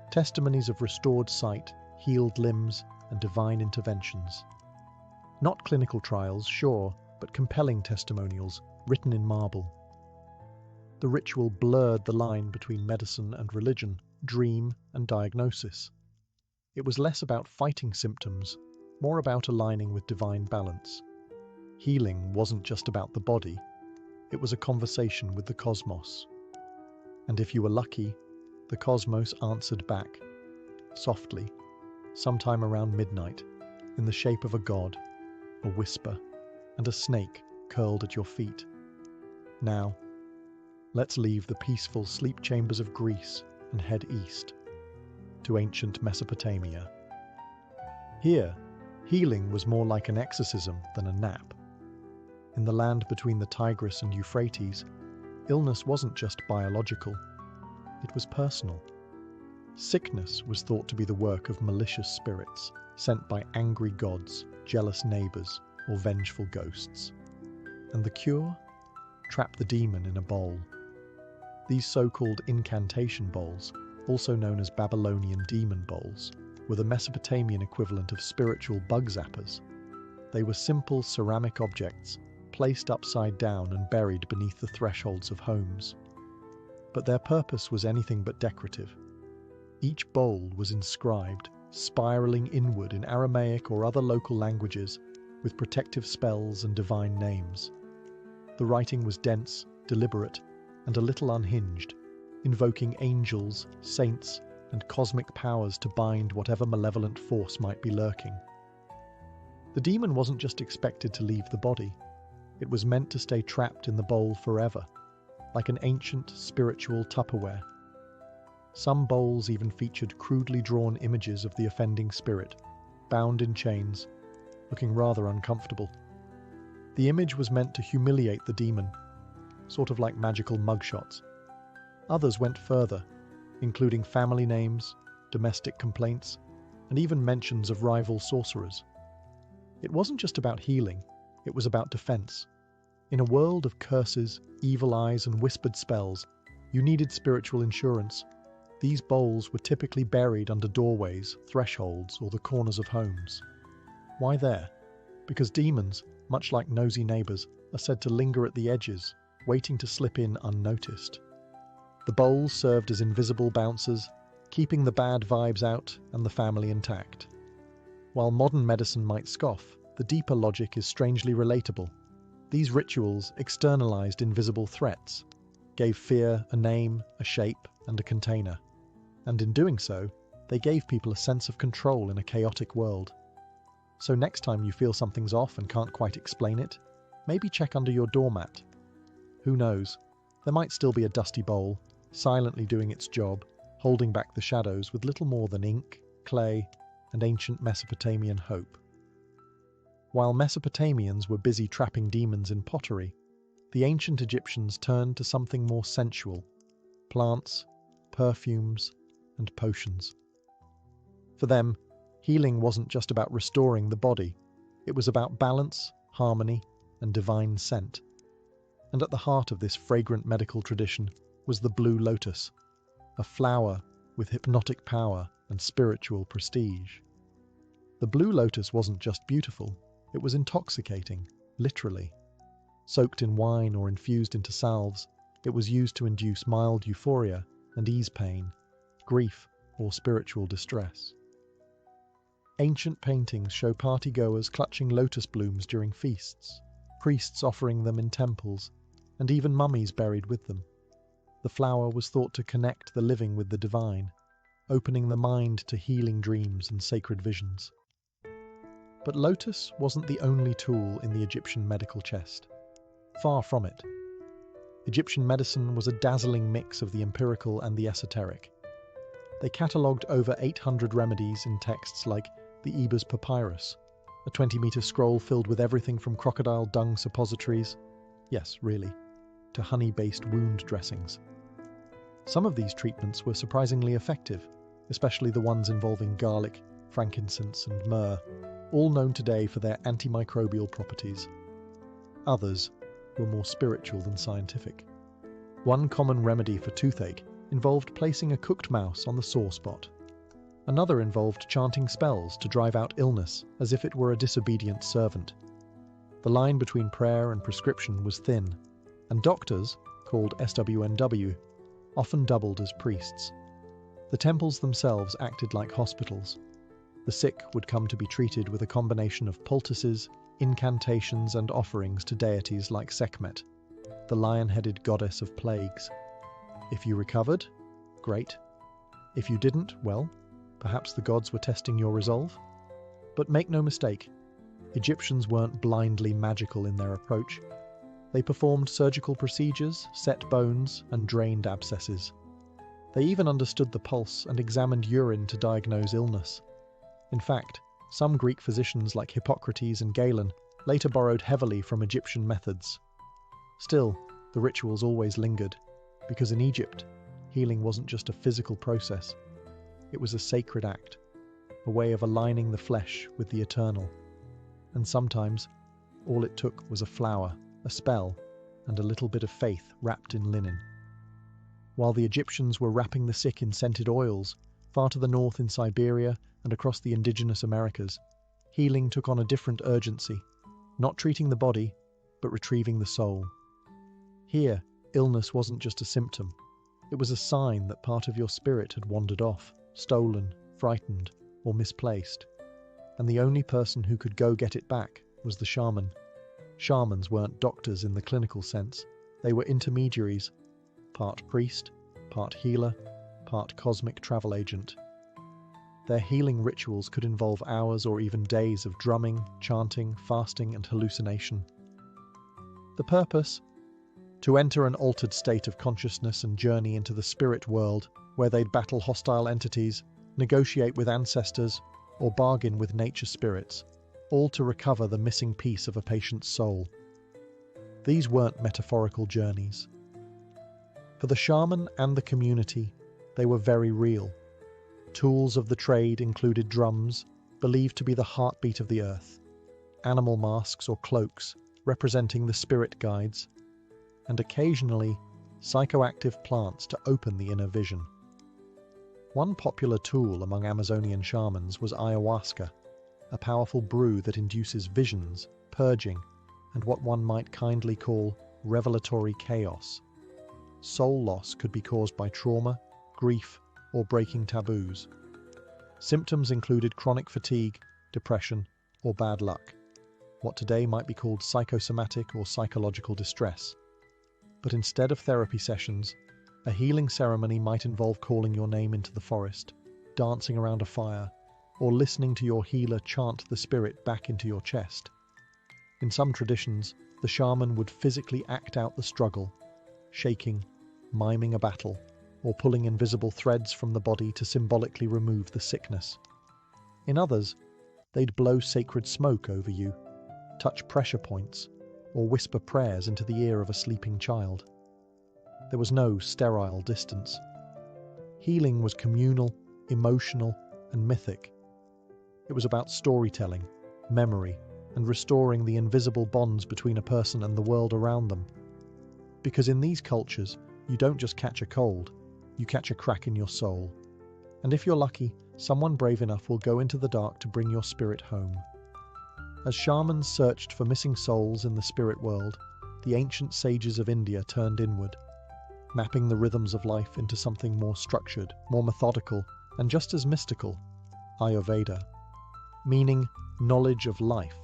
S2: Testimonies of restored sight, healed limbs, and divine interventions. Not clinical trials, sure, but compelling testimonials written in marble. The ritual blurred the line between medicine and religion, dream and diagnosis. It was less about fighting symptoms, more about aligning with divine balance. Healing wasn't just about the body, it was a conversation with the cosmos. And if you were lucky, the cosmos answered back, softly, sometime around midnight, in the shape of a god, a whisper, and a snake curled at your feet. Now, let's leave the peaceful sleep chambers of Greece and head east, to ancient Mesopotamia. Here, healing was more like an exorcism than a nap. In the land between the Tigris and Euphrates, illness wasn't just biological, it was personal. Sickness was thought to be the work of malicious spirits, sent by angry gods, jealous neighbors, or vengeful ghosts. And the cure? Trap the demon in a bowl. These so-called incantation bowls, also known as Babylonian demon bowls, were the Mesopotamian equivalent of spiritual bug zappers. They were simple ceramic objects, placed upside down and buried beneath the thresholds of homes. But their purpose was anything but decorative. Each bowl was inscribed, spiraling inward in Aramaic or other local languages, with protective spells and divine names. The writing was dense, deliberate, and a little unhinged, invoking angels, saints, and cosmic powers to bind whatever malevolent force might be lurking. The demon wasn't just expected to leave the body. It was meant to stay trapped in the bowl forever, like an ancient spiritual Tupperware. Some bowls even featured crudely drawn images of the offending spirit, bound in chains, looking rather uncomfortable. The image was meant to humiliate the demon, sort of like magical mugshots,
S1: Others went further, including family names, domestic complaints, and even mentions of rival sorcerers. It wasn't just about healing, it was about defense. In a world of curses, evil eyes, and whispered spells, you needed spiritual insurance. These bowls were typically buried under doorways, thresholds, or the corners of homes. Why there? Because demons, much like nosy neighbours, are said to linger at the edges, waiting to slip in unnoticed. The bowls served as invisible bouncers, keeping the bad vibes out and the family intact. While modern medicine might scoff, the deeper logic is strangely relatable. These rituals externalized invisible threats, gave fear a name, a shape, and a container. And in doing so, they gave people a sense of control in a chaotic world. So next time you feel something's off and can't quite explain it, maybe check under your doormat. Who knows? There might still be a dusty bowl, silently doing its job, holding back the shadows with little more than ink, clay, and ancient Mesopotamian hope. While Mesopotamians were busy trapping demons in pottery, the ancient Egyptians turned to something more sensual: plants, perfumes, and potions. For them, healing wasn't just about restoring the body, it was about balance, harmony, and divine scent. And at the heart of this fragrant medical tradition was the blue lotus, a flower with hypnotic power and spiritual prestige. The blue lotus wasn't just beautiful, it was intoxicating, literally. Soaked in wine or infused into salves, it was used to induce mild euphoria and ease pain, grief, or spiritual distress. Ancient paintings show partygoers clutching lotus blooms during feasts, priests offering them in temples, and even mummies buried with them. The flower was thought to connect the living with the divine, opening the mind to healing dreams and sacred visions. But lotus wasn't the only tool in the Egyptian medical chest. Far from it. Egyptian medicine was a dazzling mix of the empirical and the esoteric. They catalogued over 800 remedies in texts like the Ebers Papyrus, a 20-metre scroll filled with everything from crocodile dung suppositories, yes, really, to honey-based wound dressings. Some of these treatments were surprisingly effective, especially the ones involving garlic, frankincense, and myrrh, all known today for their antimicrobial properties. Others were more spiritual than scientific. One common remedy for toothache involved placing a cooked mouse on the sore spot. Another involved chanting spells to drive out illness as if it were a disobedient servant. The line between prayer and prescription was thin, and doctors, called SWNW, often doubled as priests. The temples themselves acted like hospitals. The sick would come to be treated with a combination of poultices, incantations, and offerings to deities like Sekhmet, the lion-headed goddess of plagues. If you recovered, great. If you didn't, well, perhaps the gods were testing your resolve. But make no mistake, Egyptians weren't blindly magical in their approach. They performed surgical procedures, set bones, and drained abscesses. They even understood the pulse and examined urine to diagnose illness. In fact, some Greek physicians like Hippocrates and Galen later borrowed heavily from Egyptian methods. Still, the rituals always lingered, because in Egypt, healing wasn't just a physical process. It was a sacred act, a way of aligning the flesh with the eternal. And sometimes, all it took was a flower, a spell, and a little bit of faith wrapped in linen. While the Egyptians were wrapping the sick in scented oils, far to the north in Siberia and across the indigenous Americas, healing took on a different urgency, not treating the body, but retrieving the soul. Here, illness wasn't just a symptom. It was a sign that part of your spirit had wandered off, stolen, frightened, or misplaced. And the only person who could go get it back was the shaman. Shamans weren't doctors in the clinical sense. They were intermediaries, part priest, part healer, part cosmic travel agent. Their healing rituals could involve hours or even days of drumming, chanting, fasting, and hallucination. The purpose? To enter an altered state of consciousness and journey into the spirit world, where they'd battle hostile entities, negotiate with ancestors, or bargain with nature spirits, all to recover the missing piece of a patient's soul. These weren't metaphorical journeys. For the shaman and the community, they were very real. Tools of the trade included drums, believed to be the heartbeat of the earth, animal masks or cloaks representing the spirit guides, and occasionally psychoactive plants to open the inner vision. One popular tool among Amazonian shamans was ayahuasca, a powerful brew that induces visions, purging, and what one might kindly call revelatory chaos. Soul loss could be caused by trauma, grief, or breaking taboos. Symptoms included chronic fatigue, depression, or bad luck, what today might be called psychosomatic or psychological distress. But instead of therapy sessions, a healing ceremony might involve calling your name into the forest, dancing around a fire, or listening to your healer chant the spirit back into your chest. In some traditions, the shaman would physically act out the struggle, shaking, miming a battle, or pulling invisible threads from the body to symbolically remove the sickness. In others, they'd blow sacred smoke over you, touch pressure points, or whisper prayers into the ear of a sleeping child. There was no sterile distance. Healing was communal, emotional, and mythic. It was about storytelling, memory, and restoring the invisible bonds between a person and the world around them. Because in these cultures, you don't just catch a cold, you catch a crack in your soul. And if you're lucky, someone brave enough will go into the dark to bring your spirit home. As shamans searched for missing souls in the spirit world, the ancient sages of India turned inward, mapping the rhythms of life into something more structured, more methodical, and just as mystical, Ayurveda, meaning knowledge of life.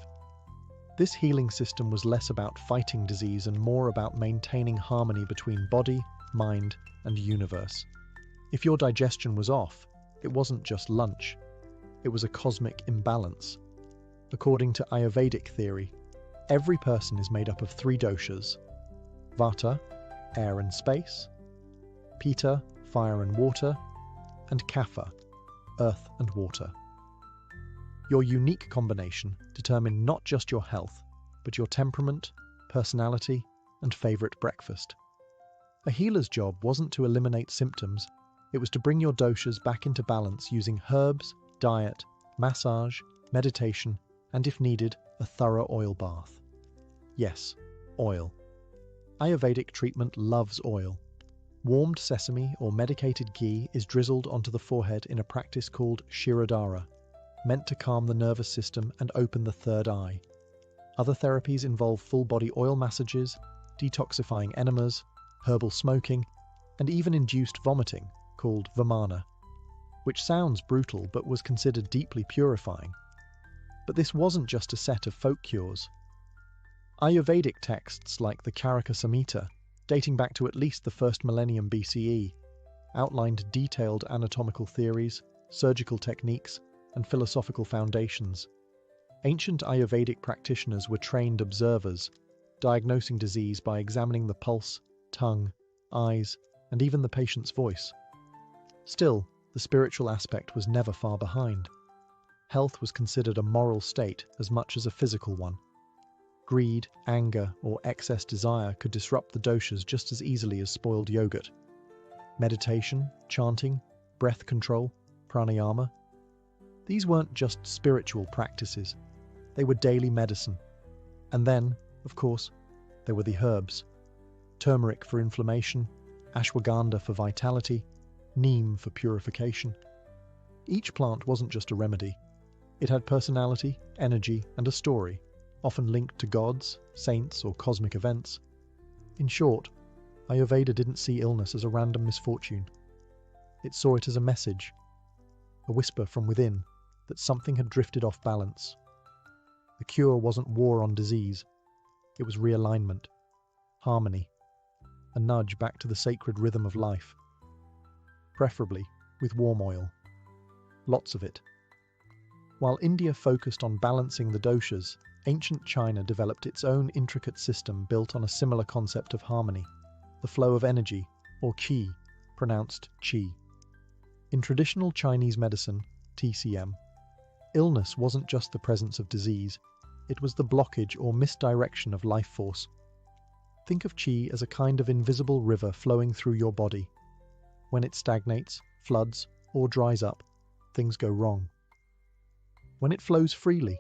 S1: This healing system was less about fighting disease and more about maintaining harmony between body, mind, and universe. If your digestion was off, it wasn't just lunch, it was a cosmic imbalance. According to Ayurvedic theory, every person is made up of 3 doshas: Vata, air and space; Pitta, fire and water; and Kapha, earth and water. Your unique combination determined not just your health, but your temperament, personality, and favorite breakfast. A healer's job wasn't to eliminate symptoms, it was to bring your doshas back into balance using herbs, diet, massage, meditation, and if needed, a thorough oil bath. Yes, oil. Ayurvedic treatment loves oil. Warmed sesame or medicated ghee is drizzled onto the forehead in a practice called Shirodhara, meant to calm the nervous system and open the third eye. Other therapies involve full-body oil massages, detoxifying enemas, herbal smoking, and even induced vomiting, called vamana, which sounds brutal but was considered deeply purifying. But this wasn't just a set of folk cures. Ayurvedic texts like the Charaka Samhita, dating back to at least the 1st millennium BCE, outlined detailed anatomical theories, surgical techniques, and philosophical foundations. Ancient Ayurvedic practitioners were trained observers, diagnosing disease by examining the pulse, tongue, eyes, and even the patient's voice. Still, the spiritual aspect was never far behind. Health was considered a moral state as much as a physical one. Greed, anger, or excess desire could disrupt the doshas just as easily as spoiled yogurt. Meditation, chanting, breath control, pranayama. These weren't just spiritual practices, they were daily medicine. And then, of course, there were the herbs. Turmeric for inflammation, ashwagandha for vitality, neem for purification. Each plant wasn't just a remedy. It had personality, energy, and a story, often linked to gods, saints, or cosmic events. In short, Ayurveda didn't see illness as a random misfortune. It saw it as a message, a whisper from within that something had drifted off balance. The cure wasn't war on disease. It was realignment, harmony, a nudge back to the sacred rhythm of life. Preferably with warm oil. Lots of it. While India focused on balancing the doshas, ancient China developed its own intricate system built on a similar concept of harmony, the flow of energy, or qi, pronounced qi. In traditional Chinese medicine, TCM, illness wasn't just the presence of disease, it was the blockage or misdirection of life force. Think of qi as a kind of invisible river flowing through your body. When it stagnates, floods, or dries up, things go wrong. When it flows freely,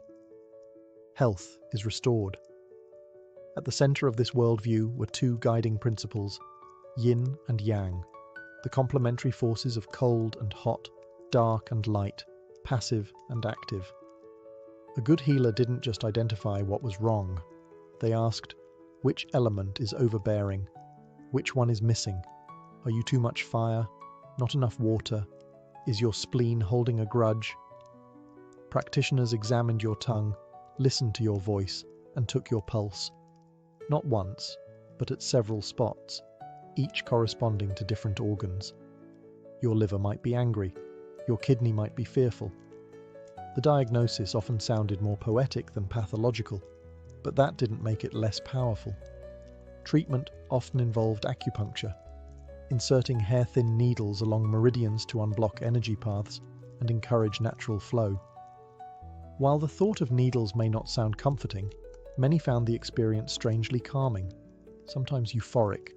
S1: health is restored. At the center of this worldview were two guiding principles, yin and yang, the complementary forces of cold and hot, dark and light, passive and active. A good healer didn't just identify what was wrong. They asked, which element is overbearing? Which one is missing? Are you too much fire? Not enough water? Is your spleen holding a grudge? Practitioners examined your tongue, listened to your voice, and took your pulse. Not once, but at several spots, each corresponding to different organs. Your liver might be angry, your kidney might be fearful. The diagnosis often sounded more poetic than pathological, but that didn't make it less powerful. Treatment often involved acupuncture, inserting hair-thin needles along meridians to unblock energy paths and encourage natural flow. While the thought of needles may not sound comforting, many found the experience strangely calming, sometimes euphoric.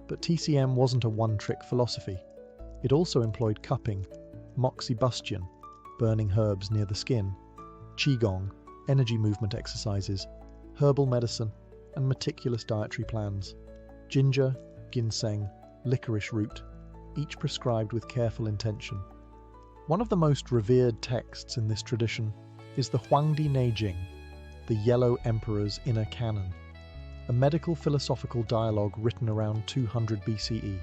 S1: But TCM wasn't a one-trick philosophy. It also employed cupping, moxibustion, burning herbs near the skin, qigong, energy movement exercises, herbal medicine, and meticulous dietary plans. Ginger, ginseng, licorice root, each prescribed with careful intention. One of the most revered texts in this tradition is the Huangdi Neijing, the Yellow Emperor's Inner Canon, a medical philosophical dialogue written around 200 BCE.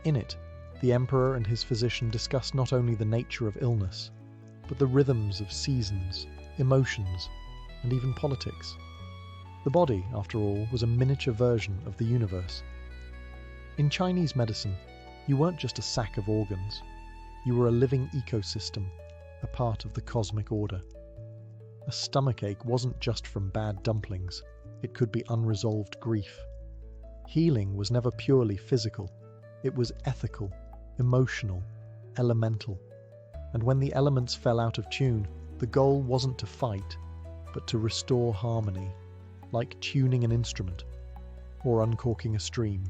S1: In it, the emperor and his physician discuss not only the nature of illness, but the rhythms of seasons, emotions, and even politics. The body, after all, was a miniature version of the universe. In Chinese medicine, you weren't just a sack of organs. You were a living ecosystem, a part of the cosmic order. A stomachache wasn't just from bad dumplings. It could be unresolved grief. Healing was never purely physical. It was ethical, emotional, elemental. And when the elements fell out of tune, the goal wasn't to fight, but to restore harmony, like tuning an instrument, or uncorking a stream,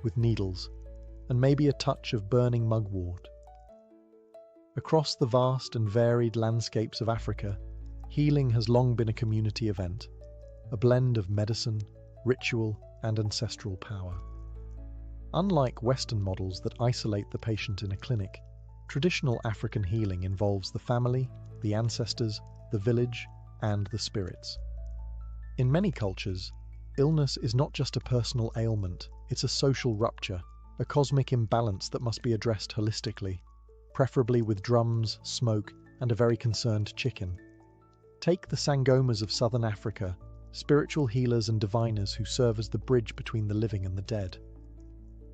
S1: with needles, and maybe a touch of burning mugwort. Across the vast and varied landscapes of Africa, healing has long been a community event, a blend of medicine, ritual, and ancestral power. Unlike Western models that isolate the patient in a clinic, traditional African healing involves the family, the ancestors, the village, and the spirits. In many cultures, illness is not just a personal ailment, it's a social rupture, a cosmic imbalance that must be addressed holistically, preferably with drums, smoke, and a very concerned chicken. Take the Sangomas of southern Africa, spiritual healers and diviners who serve as the bridge between the living and the dead.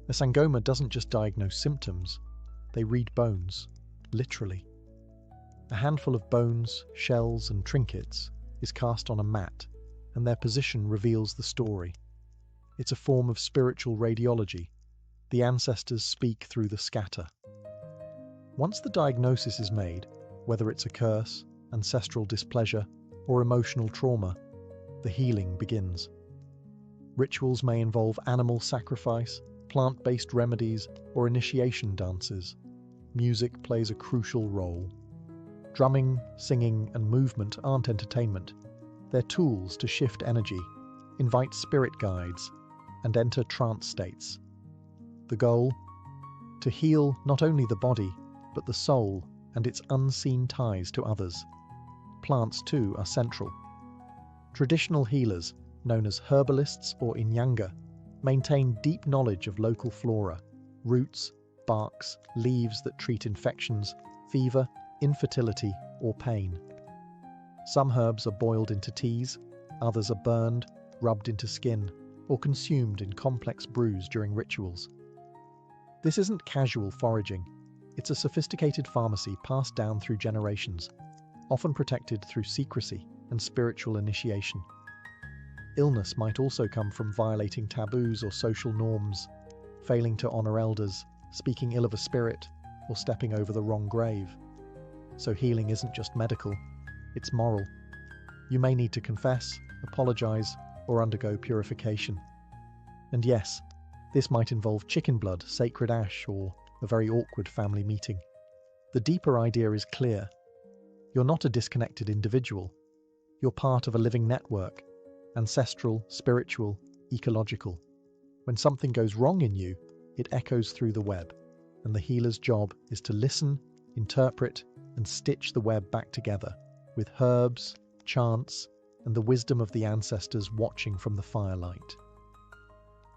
S1: A Sangoma doesn't just diagnose symptoms, they read bones, literally. A handful of bones, shells, and trinkets is cast on a mat, and their position reveals the story. It's a form of spiritual radiology. The ancestors speak through the scatter. Once the diagnosis is made, whether it's a curse, ancestral displeasure, or emotional trauma, the healing begins. Rituals may involve animal sacrifice, plant-based remedies, or initiation dances. Music plays a crucial role. Drumming, singing, and movement aren't entertainment. They're tools to shift energy, invite spirit guides, and enter trance states. The goal? To heal not only the body, but the soul and its unseen ties to others. Plants, too, are central. Traditional healers, known as herbalists or inyanga, maintain deep knowledge of local flora, roots, barks, leaves that treat infections, fever, infertility, or pain. Some herbs are boiled into teas, others are burned, rubbed into skin, or consumed in complex brews during rituals. This isn't casual foraging. It's a sophisticated pharmacy passed down through generations, often protected through secrecy and spiritual initiation. Illness might also come from violating taboos or social norms, failing to honor elders, speaking ill of a spirit, or stepping over the wrong grave. So healing isn't just medical, it's moral. You may need to confess, apologize, or undergo purification. And yes, this might involve chicken blood, sacred ash, or a very awkward family meeting. The deeper idea is clear. You're not a disconnected individual. You're part of a living network, ancestral, spiritual, ecological. When something goes wrong in you, it echoes through the web, and the healer's job is to listen, interpret, and stitch the web back together with herbs, chants, and the wisdom of the ancestors watching from the firelight.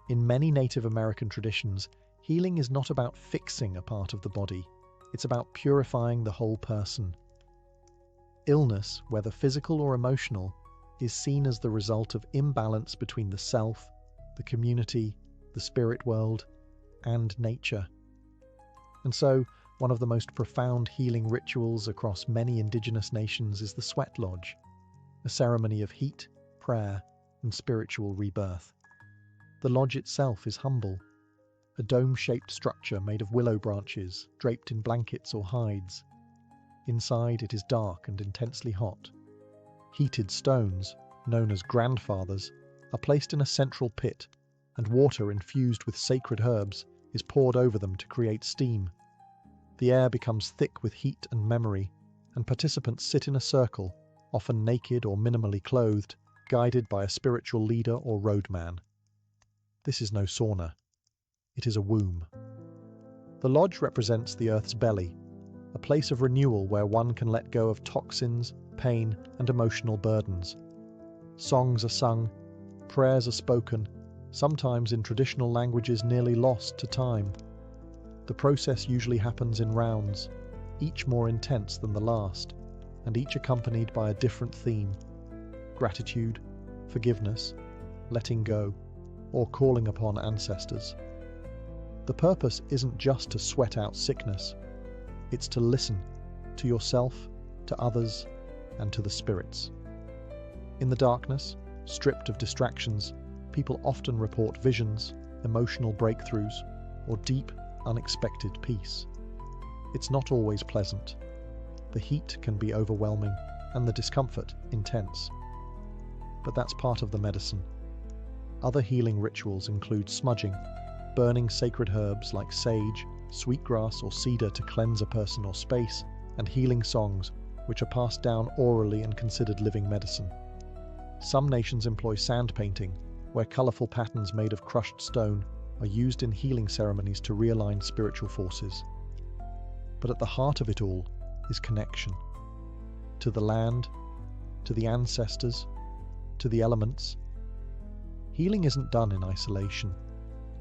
S1: In many Native American traditions, healing is not about fixing a part of the body, it's about purifying the whole person. Illness, whether physical or emotional, is seen as the result of imbalance between the self, the community, the spirit world, and nature. And so, one of the most profound healing rituals across many indigenous nations is the sweat lodge, a ceremony of heat, prayer, and spiritual rebirth. The lodge itself is humble, a dome-shaped structure made of willow branches draped in blankets or hides. Inside it is dark and intensely hot. Heated stones, known as grandfathers, are placed in a central pit, and water infused with sacred herbs is poured over them to create steam. The air becomes thick with heat and memory, and participants sit in a circle, often naked or minimally clothed, guided by a spiritual leader or roadman. This is no sauna. It is a womb. The lodge represents the earth's belly, a place of renewal where one can let go of toxins, pain, and emotional burdens. Songs are sung, prayers are spoken, sometimes in traditional languages nearly lost to time. The process usually happens in rounds, each more intense than the last, and each accompanied by a different theme: gratitude, forgiveness, letting go, or calling upon ancestors. The purpose isn't just to sweat out sickness, it's to listen to yourself, to others, and to the spirits. In the darkness, stripped of distractions, people often report visions, emotional breakthroughs, or deep, unexpected peace. It's not always pleasant. The heat can be overwhelming, and the discomfort intense. But that's part of the medicine. Other healing rituals include smudging, burning sacred herbs like sage, sweetgrass, or cedar to cleanse a person or space, and healing songs, which are passed down orally and considered living medicine. Some nations employ sand painting, where colourful patterns made of crushed stone are used in healing ceremonies to realign spiritual forces. But at the heart of it all is connection. To the land, to the ancestors, to the elements. Healing isn't done in isolation.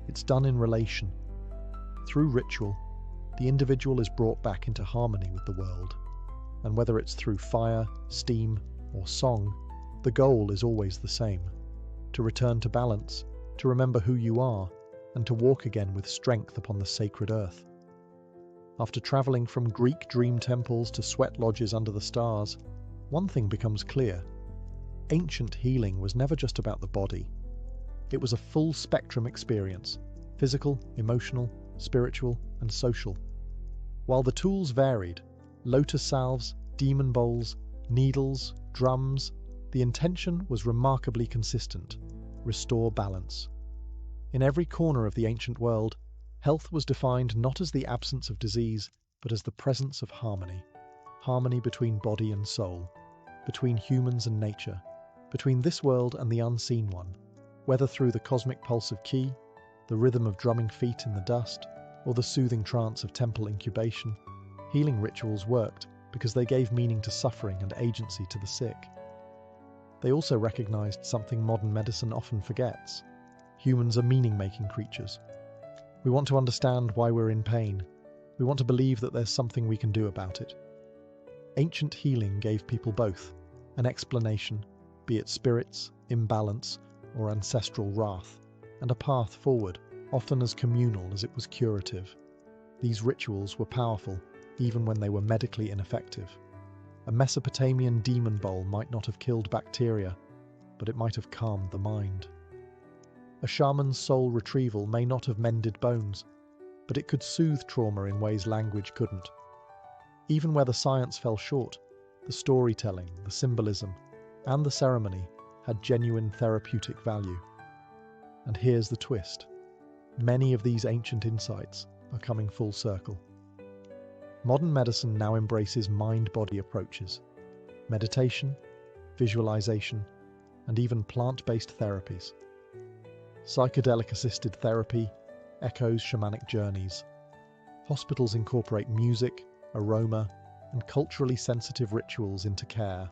S1: It's done in relation. Through ritual, the individual is brought back into harmony with the world. And whether it's through fire, steam, or song, the goal is always the same: to return to balance, to remember who you are, and to walk again with strength upon the sacred earth. After travelling from Greek dream temples to sweat lodges under the stars, one thing becomes clear. Ancient healing was never just about the body. It was a full spectrum experience: physical, emotional, spiritual, and social. While the tools varied, lotus salves, demon bowls, needles, drums, the intention was remarkably consistent: restore balance. In every corner of the ancient world, health was defined not as the absence of disease, but as the presence of harmony. Harmony between body and soul, between humans and nature, between this world and the unseen one, whether through the cosmic pulse of ki, the rhythm of drumming feet in the dust, or the soothing trance of temple incubation. Healing rituals worked because they gave meaning to suffering and agency to the sick. They also recognized something modern medicine often forgets. Humans are meaning-making creatures. We want to understand why we're in pain. We want to believe that there's something we can do about it. Ancient healing gave people both: an explanation, be it spirits, imbalance, or ancestral wrath, and a path forward, often as communal as it was curative. These rituals were powerful, even when they were medically ineffective. A Mesopotamian demon bowl might not have killed bacteria, but it might have calmed the mind. A shaman's soul retrieval may not have mended bones, but it could soothe trauma in ways language couldn't. Even where the science fell short, the storytelling, the symbolism, and the ceremony had genuine therapeutic value. And here's the twist. Many of these ancient insights are coming full circle. Modern medicine now embraces mind-body approaches, meditation, visualization, and even plant-based therapies. Psychedelic-assisted therapy echoes shamanic journeys. Hospitals incorporate music, aroma, and culturally sensitive rituals into care.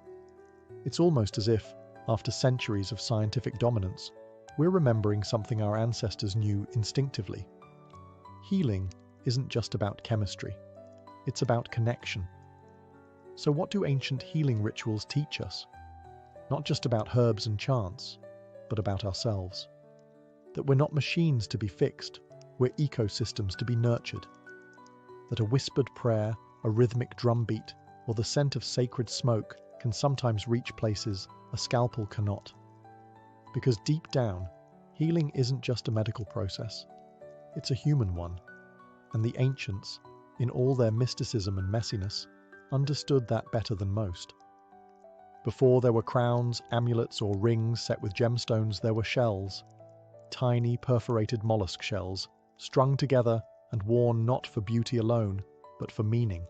S1: It's almost as if, after centuries of scientific dominance, we're remembering something our ancestors knew instinctively. Healing isn't just about chemistry, it's about connection. So what do ancient healing rituals teach us? Not just about herbs and chants, but about ourselves. That we're not machines to be fixed, we're ecosystems to be nurtured. That a whispered prayer, a rhythmic drumbeat, or the scent of sacred smoke can sometimes reach places a scalpel cannot. Because deep down, healing isn't just a medical process, it's a human one. And the ancients, in all their mysticism and messiness, understood that better than most. Before there were crowns, amulets, or rings set with gemstones, there were shells, tiny perforated mollusk shells, strung together and worn not for beauty alone, but for meaning.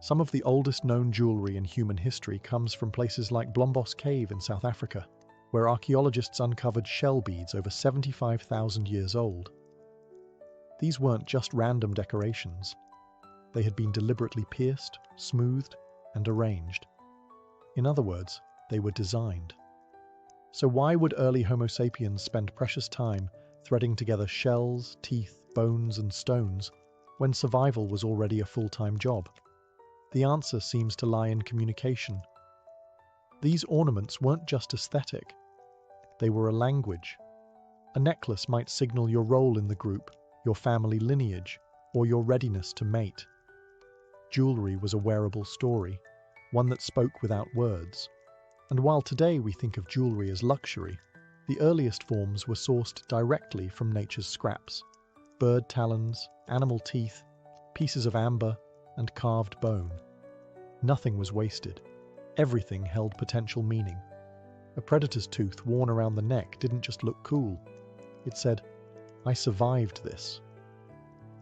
S1: Some of the oldest known jewellery in human history comes from places like Blombos Cave in South Africa, where archaeologists uncovered shell beads over 75,000 years old. These weren't just random decorations. They had been deliberately pierced, smoothed, and arranged. In other words, they were designed. So why would early Homo sapiens spend precious time threading together shells, teeth, bones, and stones when survival was already a full-time job? The answer seems to lie in communication. These ornaments weren't just aesthetic. They were a language. A necklace might signal your role in the group, your family lineage, or your readiness to mate. Jewelry was a wearable story, one that spoke without words. And while today we think of jewelry as luxury, the earliest forms were sourced directly from nature's scraps: bird talons, animal teeth, pieces of amber, and carved bone. Nothing was wasted. Everything held potential meaning. A predator's tooth worn around the neck didn't just look cool. It said, "I survived this."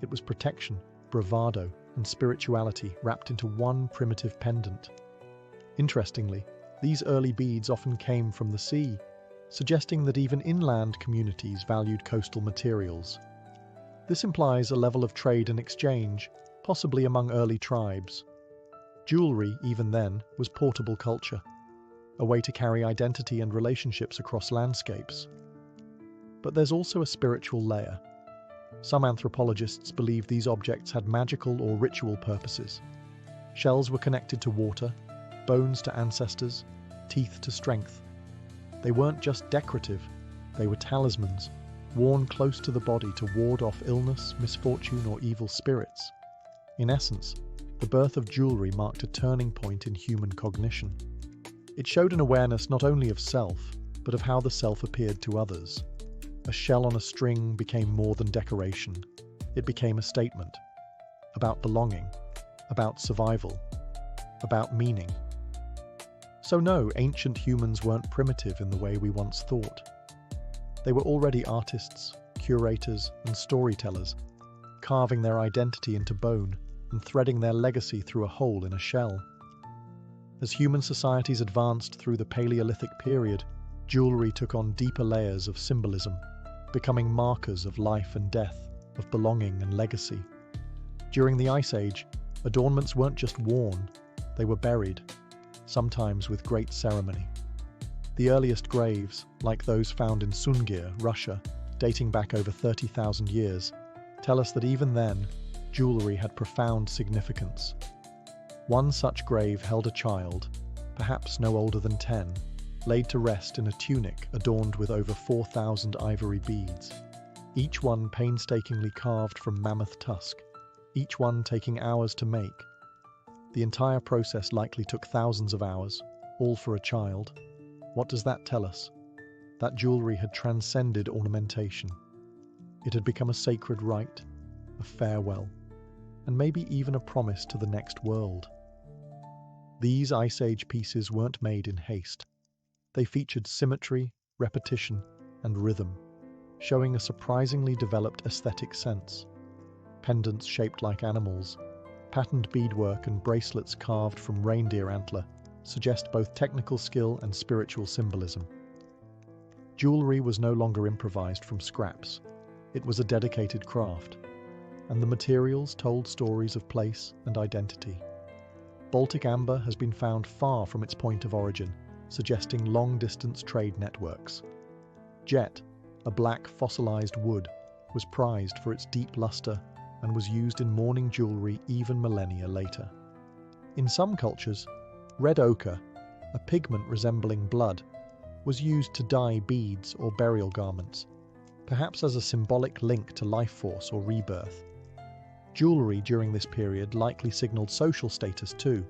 S1: It was protection, bravado, and spirituality wrapped into one primitive pendant. Interestingly, these early beads often came from the sea, suggesting that even inland communities valued coastal materials. This implies a level of trade and exchange, possibly among early tribes. Jewelry, even then, was portable culture, a way to carry identity and relationships across landscapes. But there's also a spiritual layer. Some anthropologists believe these objects had magical or ritual purposes. Shells were connected to water, bones to ancestors, teeth to strength. They weren't just decorative, they were talismans, worn close to the body to ward off illness, misfortune, or evil spirits. In essence, the birth of jewelry marked a turning point in human cognition. It showed an awareness not only of self, but of how the self appeared to others. A shell on a string became more than decoration. It became a statement about belonging, about survival, about meaning. So no, ancient humans weren't primitive in the way we once thought. They were already artists, curators, and storytellers, carving their identity into bone and threading their legacy through a hole in a shell. As human societies advanced through the Paleolithic period, jewelry took on deeper layers of symbolism, becoming markers of life and death, of belonging and legacy. During the Ice Age, adornments weren't just worn, they were buried, sometimes with great ceremony. The earliest graves, like those found in Sungir, Russia, dating back over 30,000 years, tell us that even then, jewelry had profound significance. One such grave held a child, perhaps no older than 10, laid to rest in a tunic adorned with over 4,000 ivory beads, each one painstakingly carved from mammoth tusk, each one taking hours to make. The entire process likely took thousands of hours, all for a child. What does that tell us? That jewelry had transcended ornamentation. It had become a sacred rite, a farewell, and maybe even a promise to the next world. These Ice Age pieces weren't made in haste. They featured symmetry, repetition, and rhythm, showing a surprisingly developed aesthetic sense. Pendants shaped like animals, patterned beadwork and bracelets carved from reindeer antler suggest both technical skill and spiritual symbolism. Jewelry was no longer improvised from scraps. It was a dedicated craft, and the materials told stories of place and identity. Baltic amber has been found far from its point of origin, suggesting long-distance trade networks. Jet, a black fossilized wood, was prized for its deep luster and was used in mourning jewelry even millennia later. In some cultures, red ochre, a pigment resembling blood, was used to dye beads or burial garments, perhaps as a symbolic link to life force or rebirth. Jewelry during this period likely signaled social status too.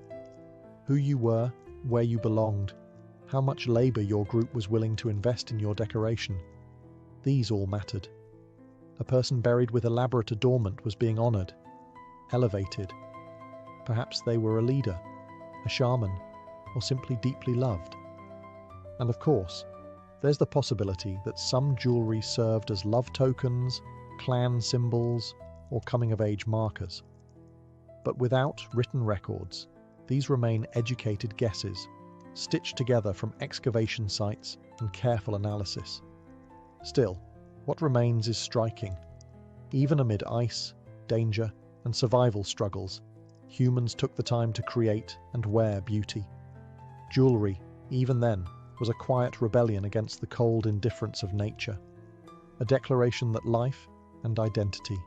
S1: Who you were, where you belonged, how much labor your group was willing to invest in your decoration. These all mattered. A person buried with elaborate adornment was being honored, elevated. Perhaps they were a leader, a shaman, or simply deeply loved. And of course, there's the possibility that some jewelry served as love tokens, clan symbols, or coming-of-age markers. But without written records, these remain educated guesses, stitched together from excavation sites and careful analysis. Still, what remains is striking. Even amid ice, danger, and survival struggles, humans took the time to create and wear beauty. Jewelry, even then, was a quiet rebellion against the cold indifference of nature, a declaration that life and identity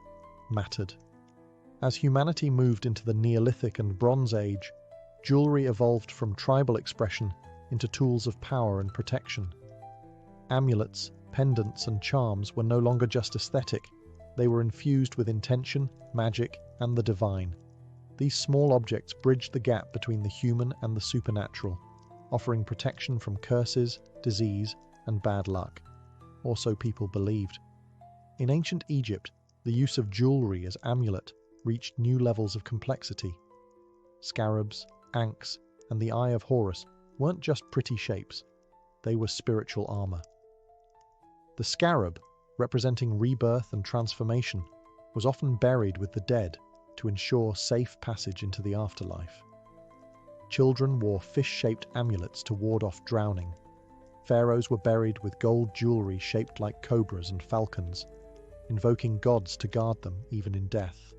S1: mattered. As humanity moved into the Neolithic and Bronze Age, jewelry evolved from tribal expression into tools of power and protection. Amulets, pendants, and charms were no longer just aesthetic, they were infused with intention, magic, and the divine. These small objects bridged the gap between the human and the supernatural, offering protection from curses, disease, and bad luck. Or so people believed. In ancient Egypt, the use of jewelry as amulet reached new levels of complexity. Scarabs, ankhs, and the Eye of Horus weren't just pretty shapes, they were spiritual armor. The scarab, representing rebirth and transformation, was often buried with the dead to ensure safe passage into the afterlife. Children wore fish-shaped amulets to ward off drowning. Pharaohs were buried with gold jewelry shaped like cobras and falcons, invoking gods to guard them even in death.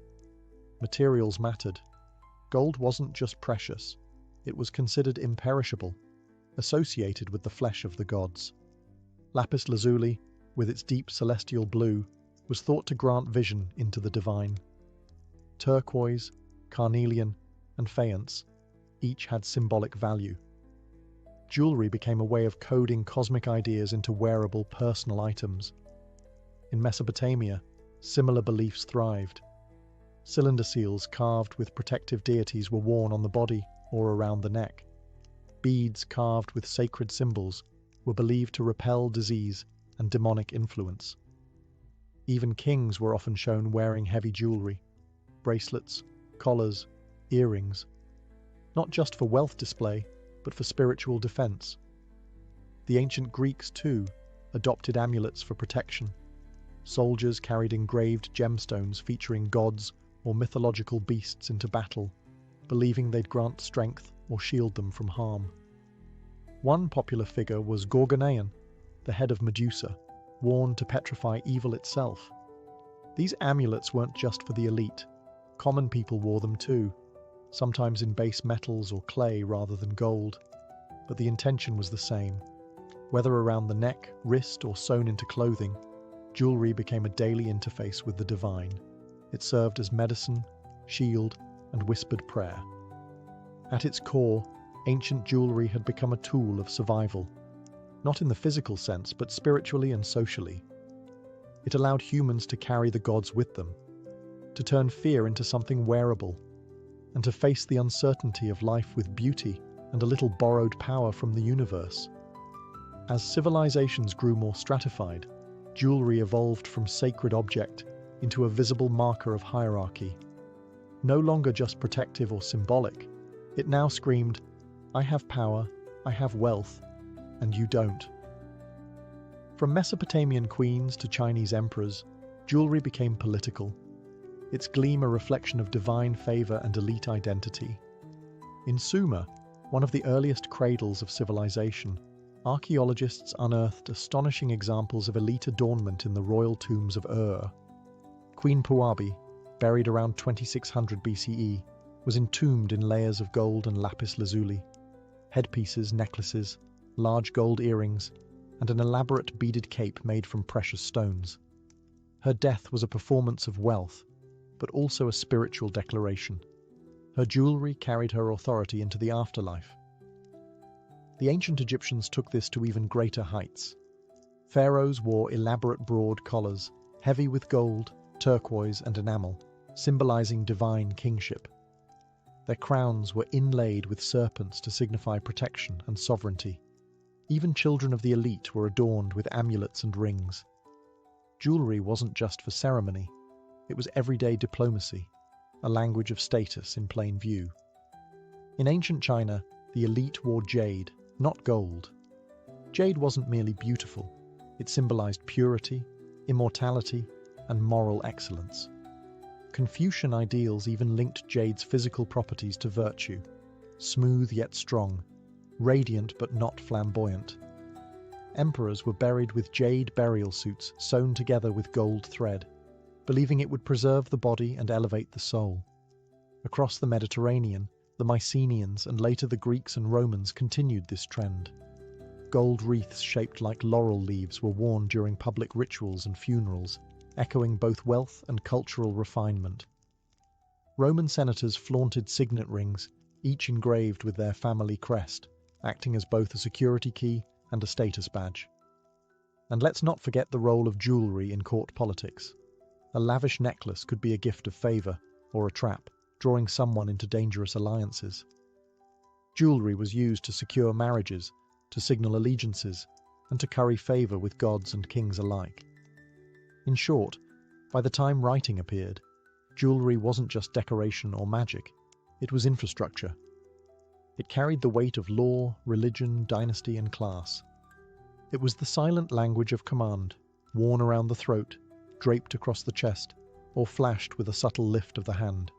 S1: Materials mattered. Gold wasn't just precious, it was considered imperishable, associated with the flesh of the gods. Lapis lazuli, with its deep celestial blue, was thought to grant vision into the divine. Turquoise, carnelian, and faience each had symbolic value. Jewelry became a way of coding cosmic ideas into wearable personal items. In Mesopotamia, similar beliefs thrived. Cylinder seals carved with protective deities were worn on the body or around the neck. Beads carved with sacred symbols were believed to repel disease and demonic influence. Even kings were often shown wearing heavy jewelry, bracelets, collars, earrings, not just for wealth display, but for spiritual defense. The ancient Greeks, too, adopted amulets for protection. Soldiers carried engraved gemstones featuring gods or mythological beasts into battle, believing they'd grant strength or shield them from harm. One popular figure was Gorgonean, the head of Medusa, worn to petrify evil itself. These amulets weren't just for the elite. Common people wore them too, sometimes in base metals or clay rather than gold. But the intention was the same. Whether around the neck, wrist, or sewn into clothing, jewelry became a daily interface with the divine. It served as medicine, shield, and whispered prayer. At its core, ancient jewelry had become a tool of survival, not in the physical sense, but spiritually and socially. It allowed humans to carry the gods with them, to turn fear into something wearable, and to face the uncertainty of life with beauty and a little borrowed power from the universe. As civilizations grew more stratified, jewelry evolved from sacred object into a visible marker of hierarchy. No longer just protective or symbolic, it now screamed, "I have power, I have wealth, and you don't. From Mesopotamian queens to Chinese emperors, jewelry became political, its gleam a reflection of divine favor and elite identity. In Sumer, one of the earliest cradles of civilization, archaeologists unearthed astonishing examples of elite adornment in the royal tombs of Ur. Queen Puabi, buried around 2600 BCE, was entombed in layers of gold and lapis lazuli, headpieces, necklaces, large gold earrings, and an elaborate beaded cape made from precious stones. Her death was a performance of wealth, but also a spiritual declaration. Her jewelry carried her authority into the afterlife. The ancient Egyptians took this to even greater heights. Pharaohs wore elaborate broad collars, heavy with gold, turquoise, and enamel, symbolizing divine kingship. Their crowns were inlaid with serpents to signify protection and sovereignty. Even children of the elite were adorned with amulets and rings. Jewelry wasn't just for ceremony, it was everyday diplomacy, a language of status in plain view. In ancient China, the elite wore jade, not gold. Jade wasn't merely beautiful, it symbolized purity, immortality, and moral excellence. Confucian ideals even linked jade's physical properties to virtue, smooth yet strong, radiant but not flamboyant. Emperors were buried with jade burial suits sewn together with gold thread, believing it would preserve the body and elevate the soul. Across the Mediterranean, the Mycenaeans and later the Greeks and Romans continued this trend. Gold wreaths shaped like laurel leaves were worn during public rituals and funerals, echoing both wealth and cultural refinement. Roman senators flaunted signet rings, each engraved with their family crest, acting as both a security key and a status badge. And let's not forget the role of jewelry in court politics. A lavish necklace could be a gift of favor or a trap, drawing someone into dangerous alliances. Jewelry was used to secure marriages, to signal allegiances, and to curry favor with gods and kings alike. In short, by the time writing appeared, jewelry wasn't just decoration or magic, it was infrastructure. It carried the weight of law, religion, dynasty, and class. It was the silent language of command, worn around the throat, draped across the chest, or flashed with a subtle lift of the hand.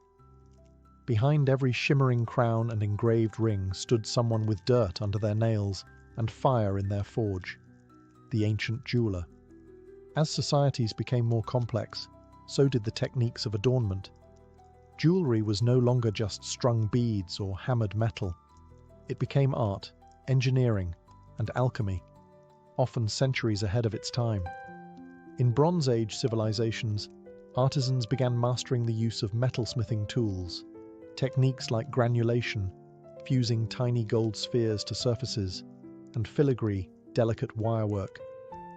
S1: Behind every shimmering crown and engraved ring stood someone with dirt under their nails and fire in their forge, the ancient jeweler. As societies became more complex, so did the techniques of adornment. Jewelry was no longer just strung beads or hammered metal. It became art, engineering, and alchemy, often centuries ahead of its time. In Bronze Age civilizations, artisans began mastering the use of metalsmithing tools. Techniques like granulation, fusing tiny gold spheres to surfaces, and filigree, delicate wirework,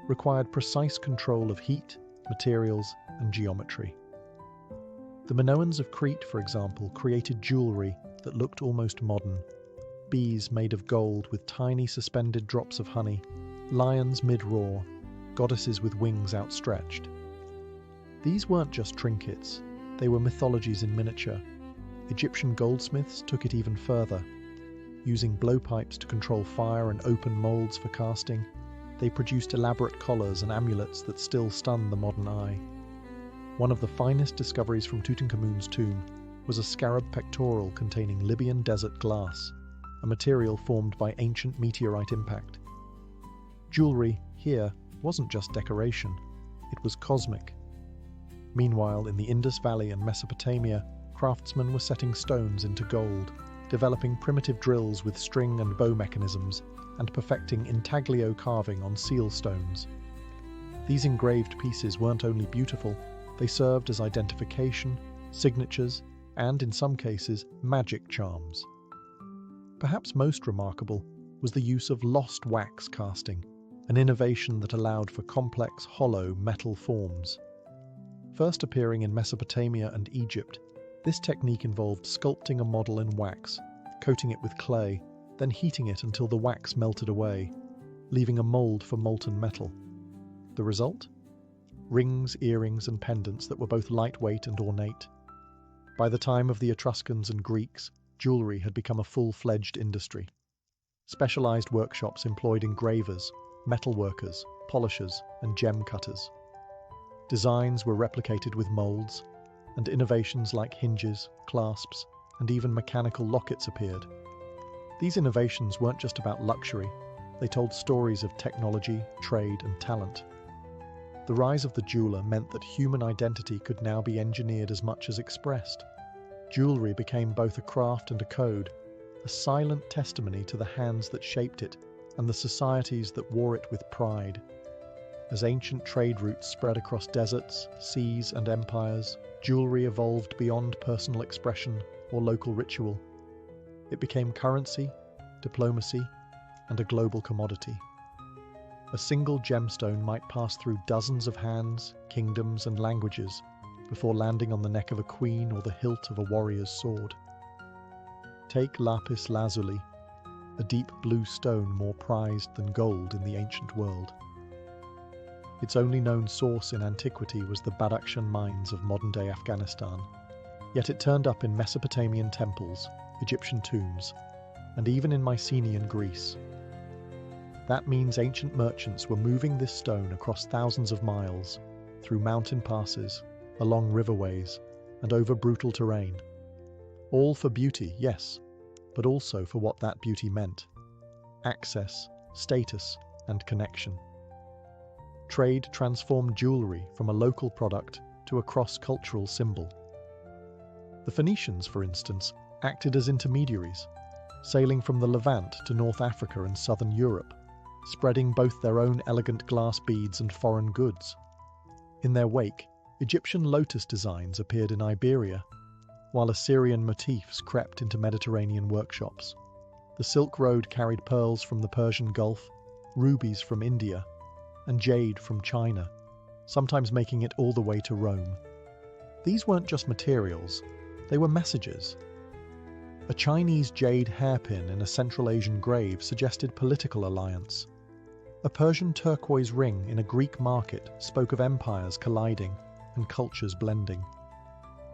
S1: required precise control of heat, materials, and geometry. The Minoans of Crete, for example, created jewelry that looked almost modern. Bees made of gold with tiny suspended drops of honey, lions mid-roar, goddesses with wings outstretched. These weren't just trinkets, they were mythologies in miniature. Egyptian goldsmiths took it even further. Using blowpipes to control fire and open molds for casting, they produced elaborate collars and amulets that still stun the modern eye. One of the finest discoveries from Tutankhamun's tomb was a scarab pectoral containing Libyan desert glass, a material formed by ancient meteorite impact. Jewelry, here, wasn't just decoration, it was cosmic. Meanwhile, in the Indus Valley and Mesopotamia, craftsmen were setting stones into gold, developing primitive drills with string and bow mechanisms, and perfecting intaglio carving on seal stones. These engraved pieces weren't only beautiful, they served as identification, signatures, and, in some cases, magic charms. Perhaps most remarkable was the use of lost wax casting, an innovation that allowed for complex, hollow metal forms. First appearing in Mesopotamia and Egypt, this technique involved sculpting a model in wax, coating it with clay, then heating it until the wax melted away, leaving a mold for molten metal. The result? Rings, earrings, and pendants that were both lightweight and ornate. By the time of the Etruscans and Greeks, jewelry had become a full-fledged industry. Specialized workshops employed engravers, metalworkers, polishers, and gem cutters. Designs were replicated with molds, and innovations like hinges, clasps, and even mechanical lockets appeared. These innovations weren't just about luxury, they told stories of technology, trade, and talent. The rise of the jeweler meant that human identity could now be engineered as much as expressed. Jewelry became both a craft and a code, a silent testimony to the hands that shaped it and the societies that wore it with pride. As ancient trade routes spread across deserts, seas, and empires, jewelry evolved beyond personal expression or local ritual. It became currency, diplomacy, and a global commodity. A single gemstone might pass through dozens of hands, kingdoms, and languages before landing on the neck of a queen or the hilt of a warrior's sword. Take lapis lazuli, a deep blue stone more prized than gold in the ancient world. Its only known source in antiquity was the Badakhshan mines of modern-day Afghanistan, yet it turned up in Mesopotamian temples, Egyptian tombs, and even in Mycenaean Greece. That means ancient merchants were moving this stone across thousands of miles, through mountain passes, along riverways, and over brutal terrain. All for beauty, yes, but also for what that beauty meant: access, status, and connection. Trade transformed jewelry from a local product to a cross-cultural symbol. The Phoenicians, for instance, acted as intermediaries, sailing from the Levant to North Africa and southern Europe, spreading both their own elegant glass beads and foreign goods. In their wake, Egyptian lotus designs appeared in Iberia, while Assyrian motifs crept into Mediterranean workshops. The Silk Road carried pearls from the Persian Gulf, rubies from India, and jade from China, sometimes making it all the way to Rome. These weren't just materials, they were messages. A Chinese jade hairpin in a Central Asian grave suggested political alliance. A Persian turquoise ring in a Greek market spoke of empires colliding and cultures blending.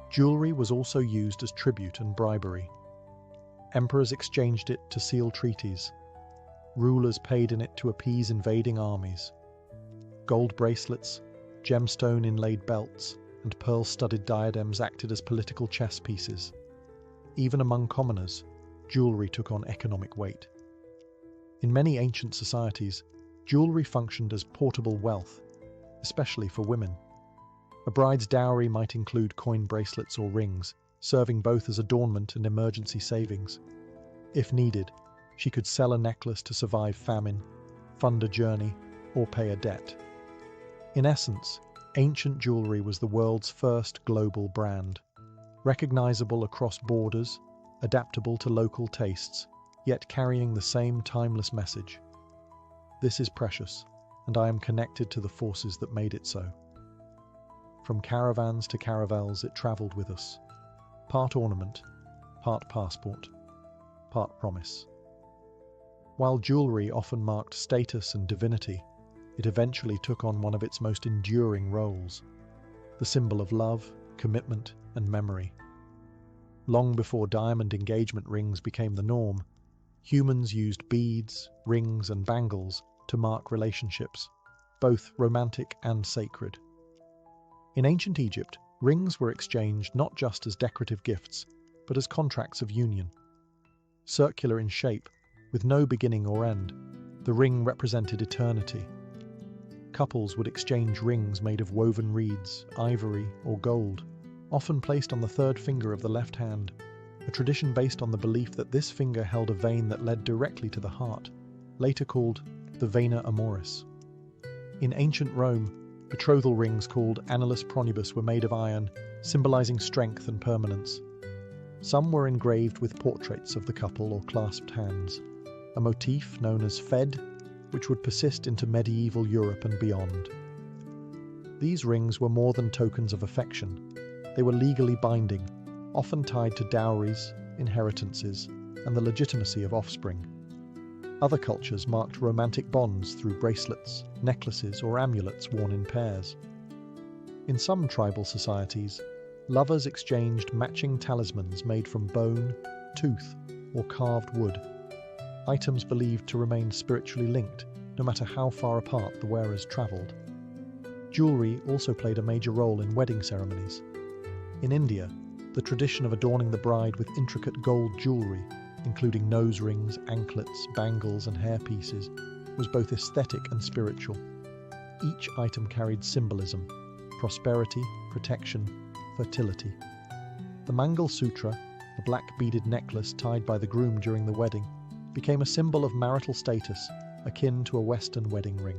S1: Jewelry was also used as tribute and bribery. Emperors exchanged it to seal treaties. Rulers paid in it to appease invading armies. Gold bracelets, gemstone-inlaid belts, and pearl-studded diadems acted as political chess pieces. Even among commoners, jewelry took on economic weight. In many ancient societies, jewelry functioned as portable wealth, especially for women. A bride's dowry might include coin bracelets or rings, serving both as adornment and emergency savings. If needed, she could sell a necklace to survive famine, fund a journey, or pay a debt. In essence, ancient jewelry was the world's first global brand, recognizable across borders, adaptable to local tastes, yet carrying the same timeless message. This is precious, and I am connected to the forces that made it so. From caravans to caravels, it traveled with us, part ornament, part passport, part promise. While jewelry often marked status and divinity, it eventually took on one of its most enduring roles: the symbol of love, commitment, and memory. Long before diamond engagement rings became the norm, humans used beads, rings, and bangles to mark relationships, both romantic and sacred. In ancient Egypt, rings were exchanged not just as decorative gifts, but as contracts of union. Circular in shape, with no beginning or end, the ring represented eternity. Couples would exchange rings made of woven reeds, ivory, or gold, often placed on the third finger of the left hand, a tradition based on the belief that this finger held a vein that led directly to the heart, later called the vena amoris. In ancient Rome, betrothal rings called annulus pronibus were made of iron, symbolizing strength and permanence. Some were engraved with portraits of the couple or clasped hands, a motif known as fed, which would persist into medieval Europe and beyond. These rings were more than tokens of affection. They were legally binding, often tied to dowries, inheritances, and the legitimacy of offspring. Other cultures marked romantic bonds through bracelets, necklaces, or amulets worn in pairs. In some tribal societies, lovers exchanged matching talismans made from bone, tooth, or carved wood. items believed to remain spiritually linked, no matter how far apart the wearers travelled. Jewellery also played a major role in wedding ceremonies. In India, the tradition of adorning the bride with intricate gold jewellery, including nose rings, anklets, bangles and hairpieces, was both aesthetic and spiritual. Each item carried symbolism: prosperity, protection, fertility. The Mangal Sutra, a black beaded necklace tied by the groom during the wedding, became a symbol of marital status, akin to a Western wedding ring.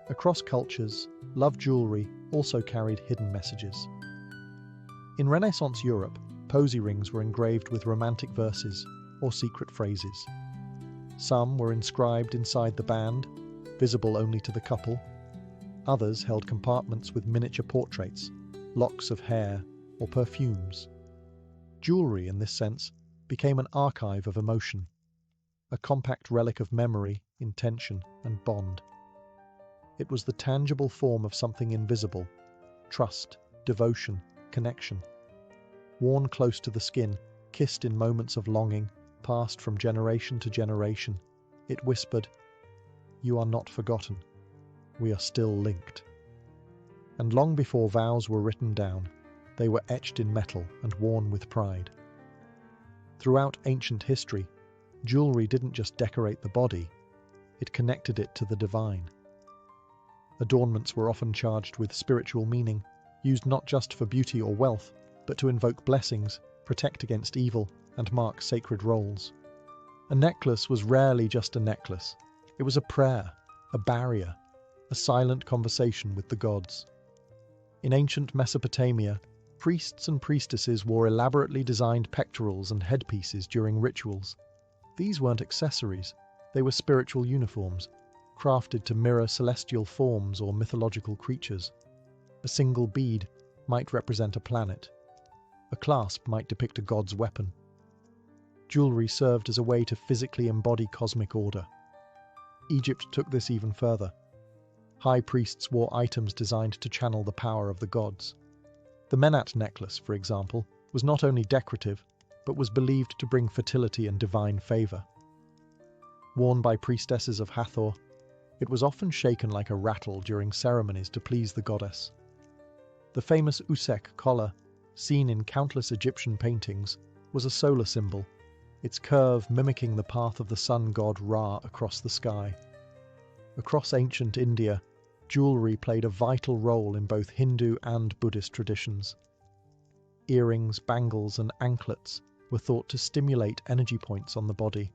S1: Across cultures, love jewellery also carried hidden messages. In Renaissance Europe, posy rings were engraved with romantic verses or secret phrases. Some were inscribed inside the band, visible only to the couple. Others held compartments with miniature portraits, locks of hair, or perfumes. Jewellery, in this sense, became an archive of emotion, a compact relic of memory, intention, and bond. It was the tangible form of something invisible: trust, devotion, connection. Worn close to the skin, kissed in moments of longing, passed from generation to generation, it whispered, "You are not forgotten. We are still linked." And long before vows were written down, they were etched in metal and worn with pride. Throughout ancient history, jewellery didn't just decorate the body, it connected it to the divine. Adornments were often charged with spiritual meaning, used not just for beauty or wealth, but to invoke blessings, protect against evil, and mark sacred roles. A necklace was rarely just a necklace. It was a prayer, a barrier, a silent conversation with the gods. In ancient Mesopotamia, priests and priestesses wore elaborately designed pectorals and headpieces during rituals. These weren't accessories, they were spiritual uniforms, crafted to mirror celestial forms or mythological creatures. A single bead might represent a planet. A clasp might depict a god's weapon. Jewellery served as a way to physically embody cosmic order. Egypt took this even further. High priests wore items designed to channel the power of the gods. The Menat necklace, for example, was not only decorative, but was believed to bring fertility and divine favour. Worn by priestesses of Hathor, it was often shaken like a rattle during ceremonies to please the goddess. The famous Usek collar, seen in countless Egyptian paintings, was a solar symbol, its curve mimicking the path of the sun god Ra across the sky. Across ancient India, jewellery played a vital role in both Hindu and Buddhist traditions. Earrings, bangles, and anklets were thought to stimulate energy points on the body,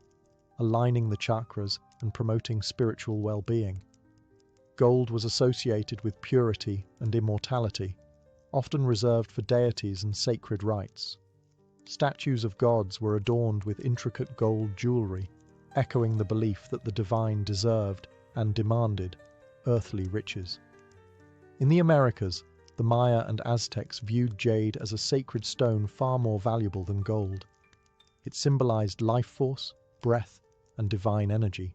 S1: aligning the chakras and promoting spiritual well-being. Gold was associated with purity and immortality, often reserved for deities and sacred rites. Statues of gods were adorned with intricate gold jewellery, echoing the belief that the divine deserved and demanded earthly riches. In the Americas, the Maya and Aztecs viewed jade as a sacred stone far more valuable than gold. It symbolized life force, breath, and divine energy.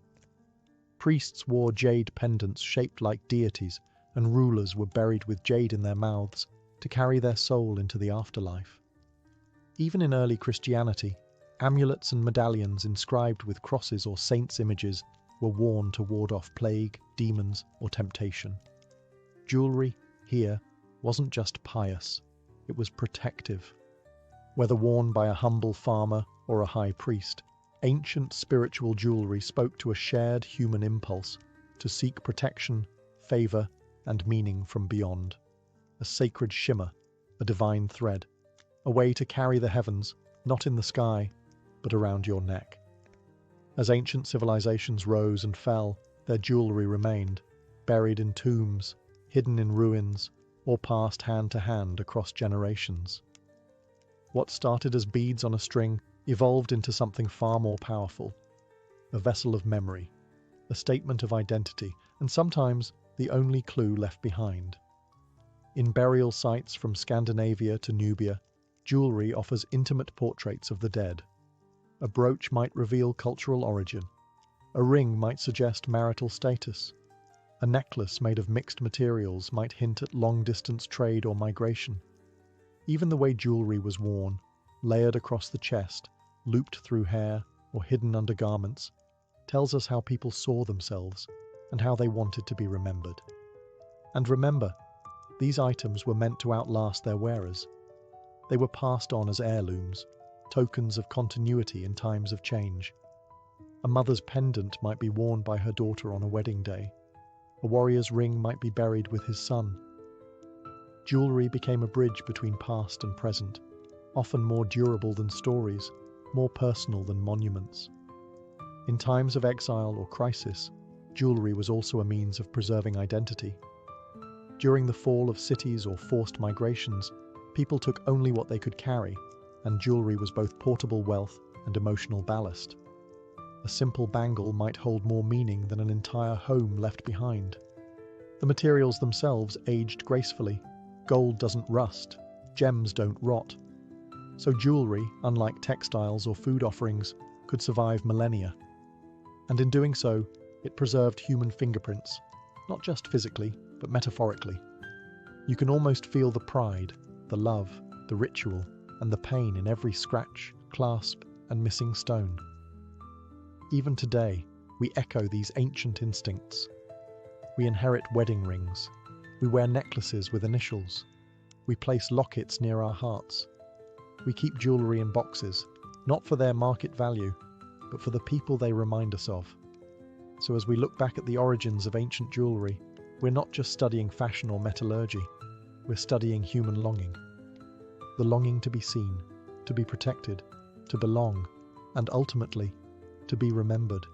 S1: Priests wore jade pendants shaped like deities, and rulers were buried with jade in their mouths to carry their soul into the afterlife. Even in early Christianity, amulets and medallions inscribed with crosses or saints' images were worn to ward off plague, demons, or temptation. Jewellery, here, wasn't just pious, it was protective. Whether worn by a humble farmer or a high priest, ancient spiritual jewellery spoke to a shared human impulse to seek protection, favour, and meaning from beyond. A sacred shimmer, a divine thread, a way to carry the heavens, not in the sky, but around your neck. As ancient civilizations rose and fell, their jewellery remained, buried in tombs, hidden in ruins, or passed hand to hand across generations. What started as beads on a string evolved into something far more powerful, a vessel of memory, a statement of identity, and sometimes the only clue left behind. In burial sites from Scandinavia to Nubia, jewellery offers intimate portraits of the dead. A brooch might reveal cultural origin. A ring might suggest marital status. A necklace made of mixed materials might hint at long-distance trade or migration. Even the way jewellery was worn, layered across the chest, looped through hair, or hidden under garments, tells us how people saw themselves and how they wanted to be remembered. And remember, these items were meant to outlast their wearers. They were passed on as heirlooms, tokens of continuity in times of change. A mother's pendant might be worn by her daughter on a wedding day. A warrior's ring might be buried with his son. Jewellery became a bridge between past and present, often more durable than stories, more personal than monuments. In times of exile or crisis, jewellery was also a means of preserving identity. During the fall of cities or forced migrations, people took only what they could carry, and jewellery was both portable wealth and emotional ballast. A simple bangle might hold more meaning than an entire home left behind. The materials themselves aged gracefully. Gold doesn't rust, gems don't rot. So jewellery, unlike textiles or food offerings, could survive millennia. And in doing so, it preserved human fingerprints, not just physically, but metaphorically. You can almost feel the pride, the love, the ritual, and the pain in every scratch, clasp, and missing stone. Even today, we echo these ancient instincts. We inherit wedding rings. We wear necklaces with initials. We place lockets near our hearts. We keep jewellery in boxes, not for their market value, but for the people they remind us of. So as we look back at the origins of ancient jewellery, we're not just studying fashion or metallurgy, we're studying human longing. The longing to be seen, to be protected, to belong, and ultimately, to be remembered,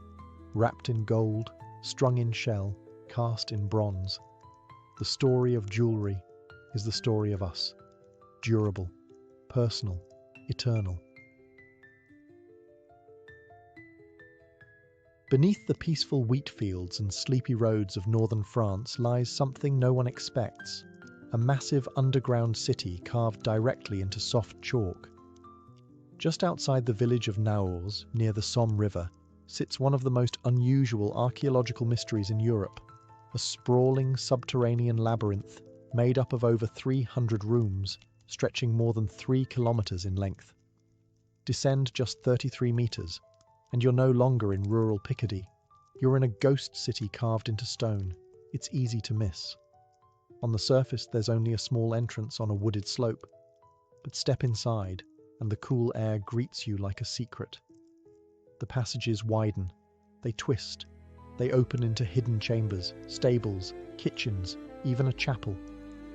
S1: wrapped in gold, strung in shell, cast in bronze. The story of jewellery is the story of us, durable, personal, eternal. Beneath the peaceful wheat fields and sleepy roads of northern France lies something no one expects, a massive underground city carved directly into soft chalk. Just outside the village of Naours, near the Somme River, sits one of the most unusual archaeological mysteries in Europe, a sprawling subterranean labyrinth made up of over 300 rooms, stretching more than 3 kilometres in length. Descend just 33 metres, and you're no longer in rural Picardy. You're in a ghost city carved into stone. It's easy to miss. On the surface, there's only a small entrance on a wooded slope, but step inside, and the cool air greets you like a secret. The passages widen, they twist, they open into hidden chambers, stables, kitchens, even a chapel.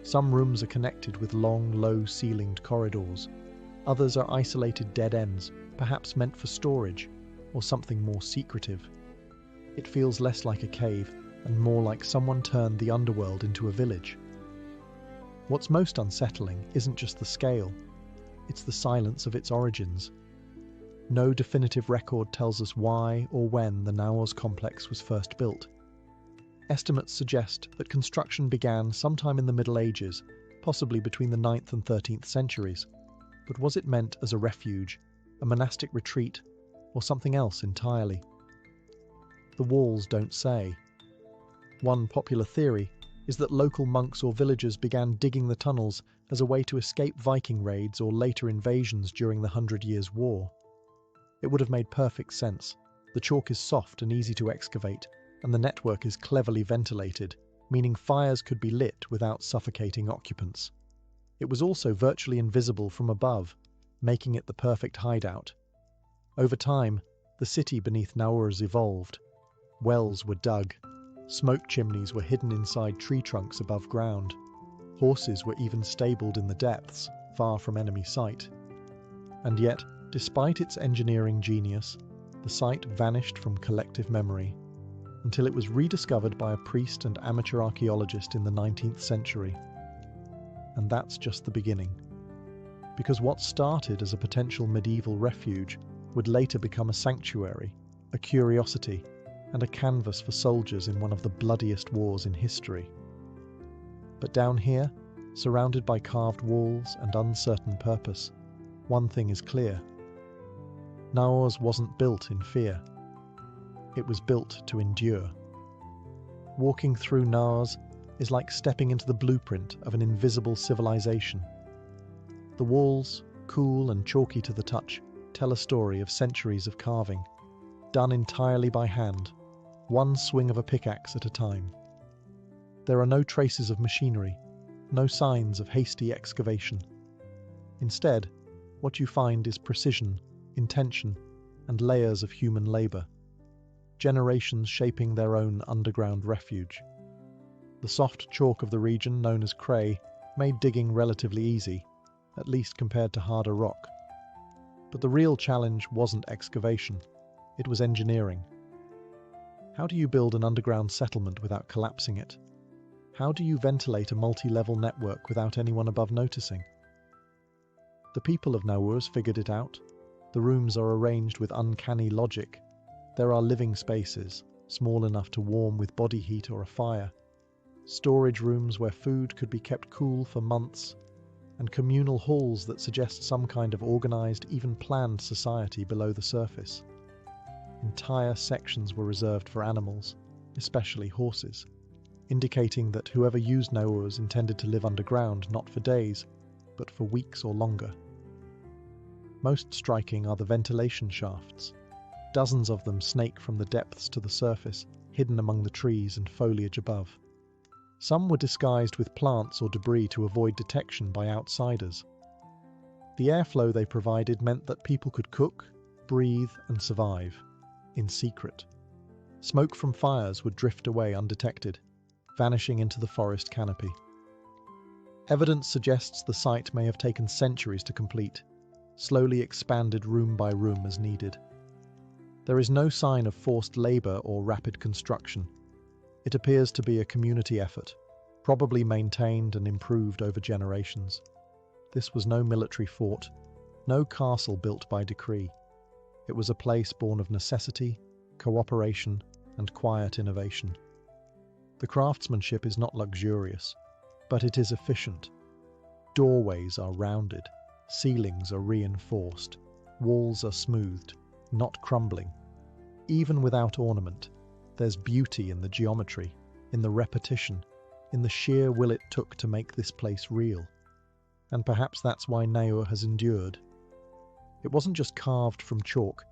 S1: Some rooms are connected with long, low-ceilinged corridors. Others are isolated dead ends, perhaps meant for storage, or something more secretive. It feels less like a cave and more like someone turned the underworld into a village. What's most unsettling isn't just the scale, it's the silence of its origins. No definitive record tells us why or when the Naours complex was first built. Estimates suggest that construction began sometime in the Middle Ages, possibly between the 9th and 13th centuries. But was it meant as a refuge, a monastic retreat, or something else entirely? The walls don't say. One popular theory is that local monks or villagers began digging the tunnels as a way to escape Viking raids or later invasions during the 100 Years' War. It would have made perfect sense. The chalk is soft and easy to excavate, and the network is cleverly ventilated, meaning fires could be lit without suffocating occupants. It was also virtually invisible from above, making it the perfect hideout. Over time, the city beneath Naours evolved. Wells were dug. Smoke chimneys were hidden inside tree trunks above ground. Horses were even stabled in the depths, far from enemy sight. And yet, despite its engineering genius, the site vanished from collective memory, until it was rediscovered by a priest and amateur archaeologist in the 19th century. And that's just the beginning. Because what started as a potential medieval refuge would later become a sanctuary, a curiosity, and a canvas for soldiers in one of the bloodiest wars in history. But down here, surrounded by carved walls and uncertain purpose, one thing is clear. Naours wasn't built in fear. It was built to endure. Walking through Naours is like stepping into the blueprint of an invisible civilization. The walls, cool and chalky to the touch, tell a story of centuries of carving, done entirely by hand, one swing of a pickaxe at a time. There are no traces of machinery, no signs of hasty excavation. Instead, what you find is precision, intention, and layers of human labour, generations shaping their own underground refuge. The soft chalk of the region, known as cray, made digging relatively easy, at least compared to harder rock. But the real challenge wasn't excavation, it was engineering. How do you build an underground settlement without collapsing it? How do you ventilate a multi-level network without anyone above noticing? The people of Naurs figured it out. The rooms are arranged with uncanny logic. There are living spaces, small enough to warm with body heat or a fire, storage rooms where food could be kept cool for months, and communal halls that suggest some kind of organized, even planned society below the surface. Entire sections were reserved for animals, especially horses, indicating that whoever used Naurs intended to live underground not for days, but for weeks or longer. Most striking are the ventilation shafts. Dozens of them snake from the depths to the surface, hidden among the trees and foliage above. Some were disguised with plants or debris to avoid detection by outsiders. The airflow they provided meant that people could cook, breathe, and survive, in secret. Smoke from fires would drift away undetected, vanishing into the forest canopy. Evidence suggests the site may have taken centuries to complete, slowly expanded room by room as needed. There is no sign of forced labour or rapid construction. It appears to be a community effort, probably maintained and improved over generations. This was no military fort, no castle built by decree. It was a place born of necessity, cooperation, and quiet innovation. The craftsmanship is not luxurious, but it is efficient. Doorways are rounded, ceilings are reinforced, walls are smoothed, not crumbling. Even without ornament, there's beauty in the geometry, in the repetition, in the sheer will it took to make this place real. And perhaps that's why Naur has endured. It wasn't just carved from chalk,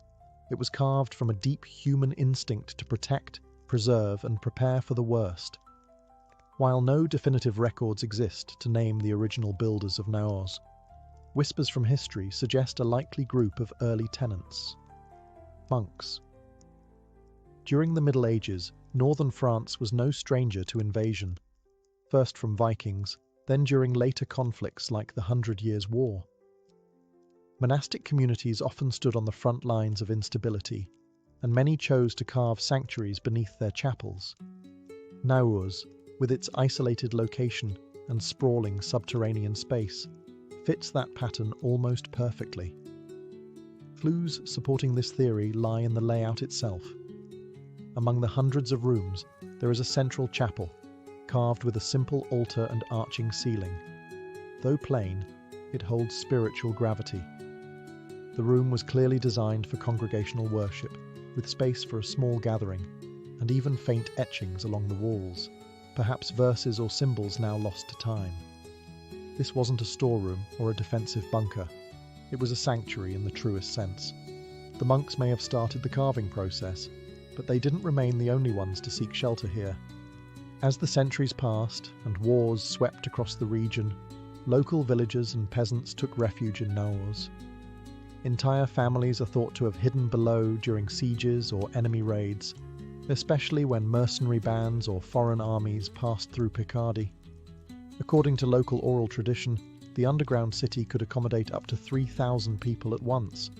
S1: it was carved from a deep human instinct to protect, preserve, and prepare for the worst. While no definitive records exist to name the original builders of Naurs, whispers from history suggest a likely group of early tenants. Monks. During the Middle Ages, northern France was no stranger to invasion, first from Vikings, then during later conflicts like the 100 Years' War. Monastic communities often stood on the front lines of instability, and many chose to carve sanctuaries beneath their chapels. Naurs, with its isolated location and sprawling subterranean space, fits that pattern almost perfectly. Clues supporting this theory lie in the layout itself. Among the hundreds of rooms, there is a central chapel, carved with a simple altar and arching ceiling. Though plain, it holds spiritual gravity. The room was clearly designed for congregational worship, with space for a small gathering, and even faint etchings along the walls, perhaps verses or symbols now lost to time. This wasn't a storeroom or a defensive bunker. It was a sanctuary in the truest sense. The monks may have started the carving process, but they didn't remain the only ones to seek shelter here. As the centuries passed and wars swept across the region, local villagers and peasants took refuge in Naurs. Entire families are thought to have hidden below during sieges or enemy raids, especially when mercenary bands or foreign armies passed through Picardy. According to local oral tradition, the underground city could accommodate up to 3,000 people at once.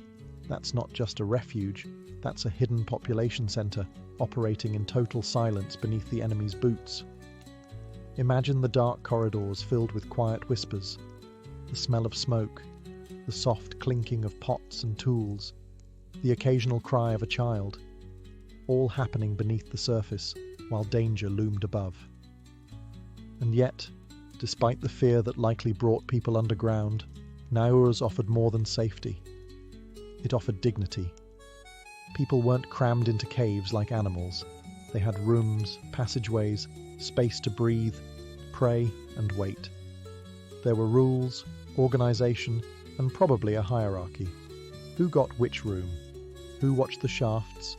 S1: That's not just a refuge, that's a hidden population centre, operating in total silence beneath the enemy's boots. Imagine the dark corridors filled with quiet whispers, the smell of smoke, the soft clinking of pots and tools, the occasional cry of a child, all happening beneath the surface while danger loomed above. And yet, despite the fear that likely brought people underground, Naurs offered more than safety. It offered dignity. People weren't crammed into caves like animals. They had rooms, passageways, space to breathe, pray, and wait. There were rules, organisation, and probably a hierarchy. Who got which room? Who watched the shafts?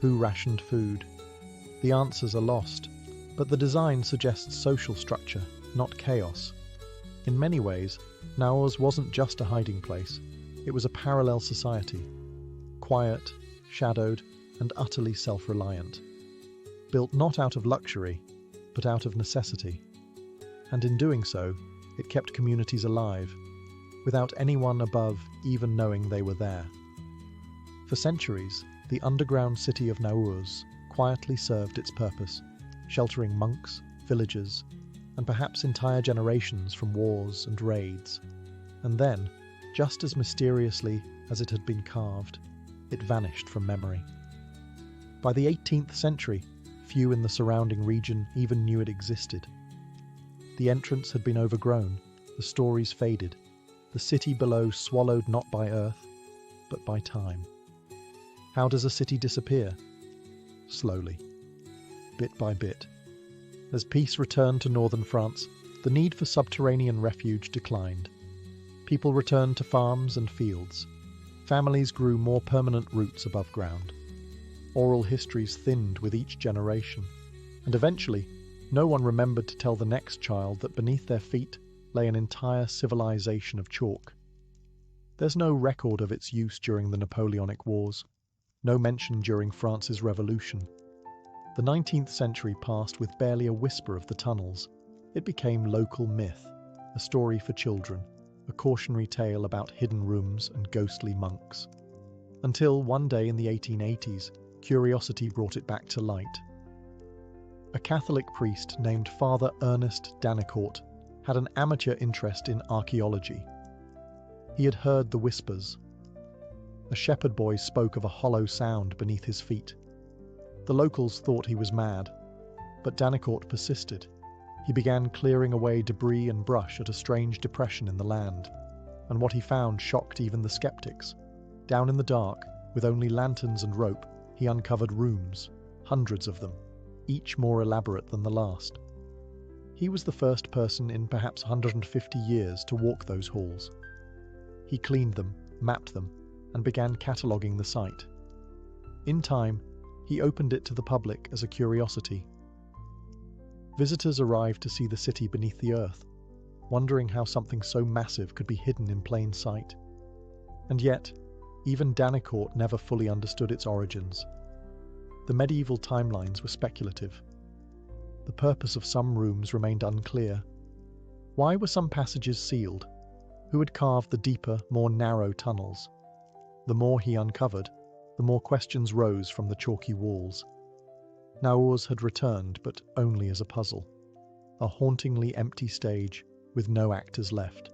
S1: Who rationed food? The answers are lost, but the design suggests social structure, not chaos. In many ways, Naurs wasn't just a hiding place, it was a parallel society. Quiet, shadowed, and utterly self-reliant. Built not out of luxury, but out of necessity. And in doing so, it kept communities alive, without anyone above even knowing they were there. For centuries, the underground city of Naurs quietly served its purpose, sheltering monks, villagers, and perhaps entire generations from wars and raids. And then, just as mysteriously as it had been carved, it vanished from memory. By the 18th century, few in the surrounding region even knew it existed. The entrance had been overgrown, the stories faded, the city below swallowed not by earth, but by time. How does a city disappear? Slowly, bit by bit. As peace returned to northern France, the need for subterranean refuge declined. People returned to farms and fields. Families grew more permanent roots above ground. Oral histories thinned with each generation, and eventually, no one remembered to tell the next child that beneath their feet lay an entire civilization of chalk. There's no record of its use during the Napoleonic Wars, no mention during France's Revolution. The 19th century passed with barely a whisper of the tunnels. It became local myth, a story for children, a cautionary tale about hidden rooms and ghostly monks. Until one day in the 1880s, curiosity brought it back to light. A Catholic priest named Father Ernest Danicourt had an amateur interest in archaeology. He had heard the whispers. A shepherd boy spoke of a hollow sound beneath his feet. The locals thought he was mad, but Danicourt persisted. He began clearing away debris and brush at a strange depression in the land, and what he found shocked even the skeptics. Down in the dark, with only lanterns and rope, he uncovered rooms, hundreds of them, each more elaborate than the last. He was the first person in perhaps 150 years to walk those halls. He cleaned them, mapped them, and began cataloguing the site. In time, he opened it to the public as a curiosity. Visitors arrived to see the city beneath the earth, wondering how something so massive could be hidden in plain sight. And yet, even Danicourt never fully understood its origins. The medieval timelines were speculative. The purpose of some rooms remained unclear. Why were some passages sealed? Who had carved the deeper, more narrow tunnels? The more he uncovered, the more questions rose from the chalky walls. Naurs had returned, but only as a puzzle. A hauntingly empty stage with no actors left.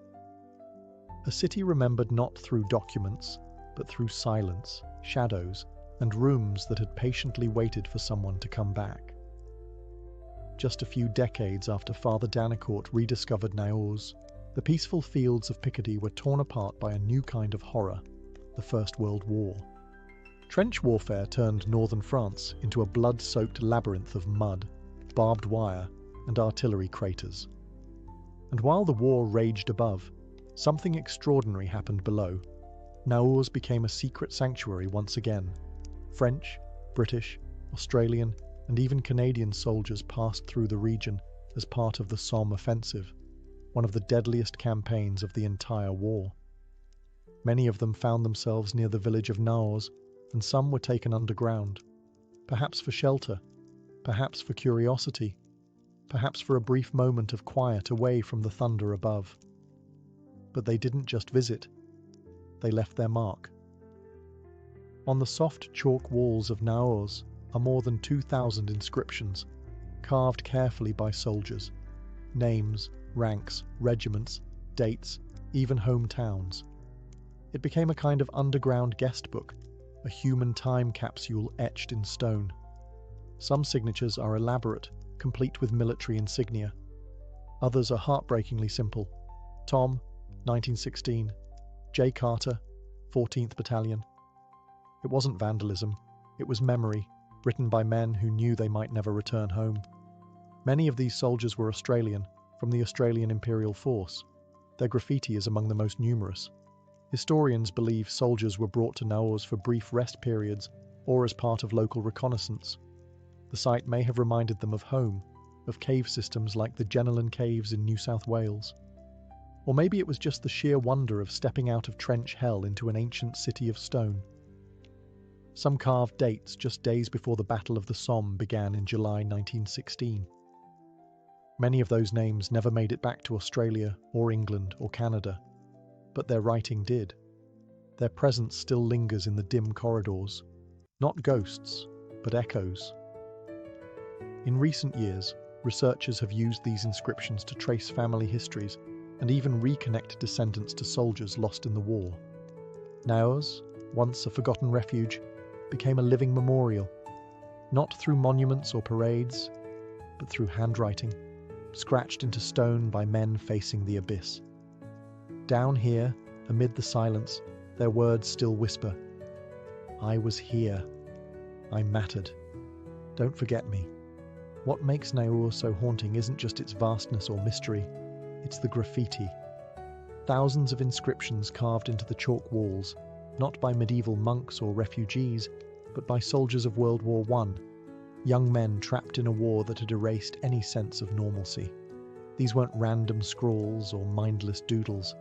S1: A city remembered not through documents, but through silence, shadows, and rooms that had patiently waited for someone to come back. Just a few decades after Father Danicourt rediscovered Naurs, the peaceful fields of Picardy were torn apart by a new kind of horror, the First World War. Trench warfare turned northern France into a blood-soaked labyrinth of mud, barbed wire, and artillery craters. And while the war raged above, something extraordinary happened below. Naurs became a secret sanctuary once again. French, British, Australian, and even Canadian soldiers passed through the region as part of the Somme offensive, one of the deadliest campaigns of the entire war. Many of them found themselves near the village of Naurs, and some were taken underground, perhaps for shelter, perhaps for curiosity, perhaps for a brief moment of quiet away from the thunder above. But they didn't just visit, they left their mark. On the soft chalk walls of Naurs are more than 2,000 inscriptions, carved carefully by soldiers. Names, ranks, regiments, dates, even hometowns. It became a kind of underground guest book, a human time capsule etched in stone. Some signatures are elaborate, complete with military insignia. Others are heartbreakingly simple. Tom, 1916. J. Carter, 14th Battalion. It wasn't vandalism, it was memory, written by men who knew they might never return home. Many of these soldiers were Australian, from the Australian Imperial Force. Their graffiti is among the most numerous. Historians believe soldiers were brought to Naurs for brief rest periods or as part of local reconnaissance. The site may have reminded them of home, of cave systems like the Jenolan Caves in New South Wales. Or maybe it was just the sheer wonder of stepping out of trench hell into an ancient city of stone. Some carved dates just days before the Battle of the Somme began in July 1916. Many of those names never made it back to Australia or England or Canada, but their writing did. Their presence still lingers in the dim corridors, not ghosts, but echoes. In recent years, researchers have used these inscriptions to trace family histories and even reconnect descendants to soldiers lost in the war. Naurs, once a forgotten refuge, became a living memorial, not through monuments or parades, but through handwriting, scratched into stone by men facing the abyss. Down here, amid the silence, their words still whisper, "I was here. I mattered. Don't forget me." What makes Naur so haunting isn't just its vastness or mystery, it's the graffiti. Thousands of inscriptions carved into the chalk walls, not by medieval monks or refugees, but by soldiers of World War I, young men trapped in a war that had erased any sense of normalcy. These weren't random scrawls or mindless doodles.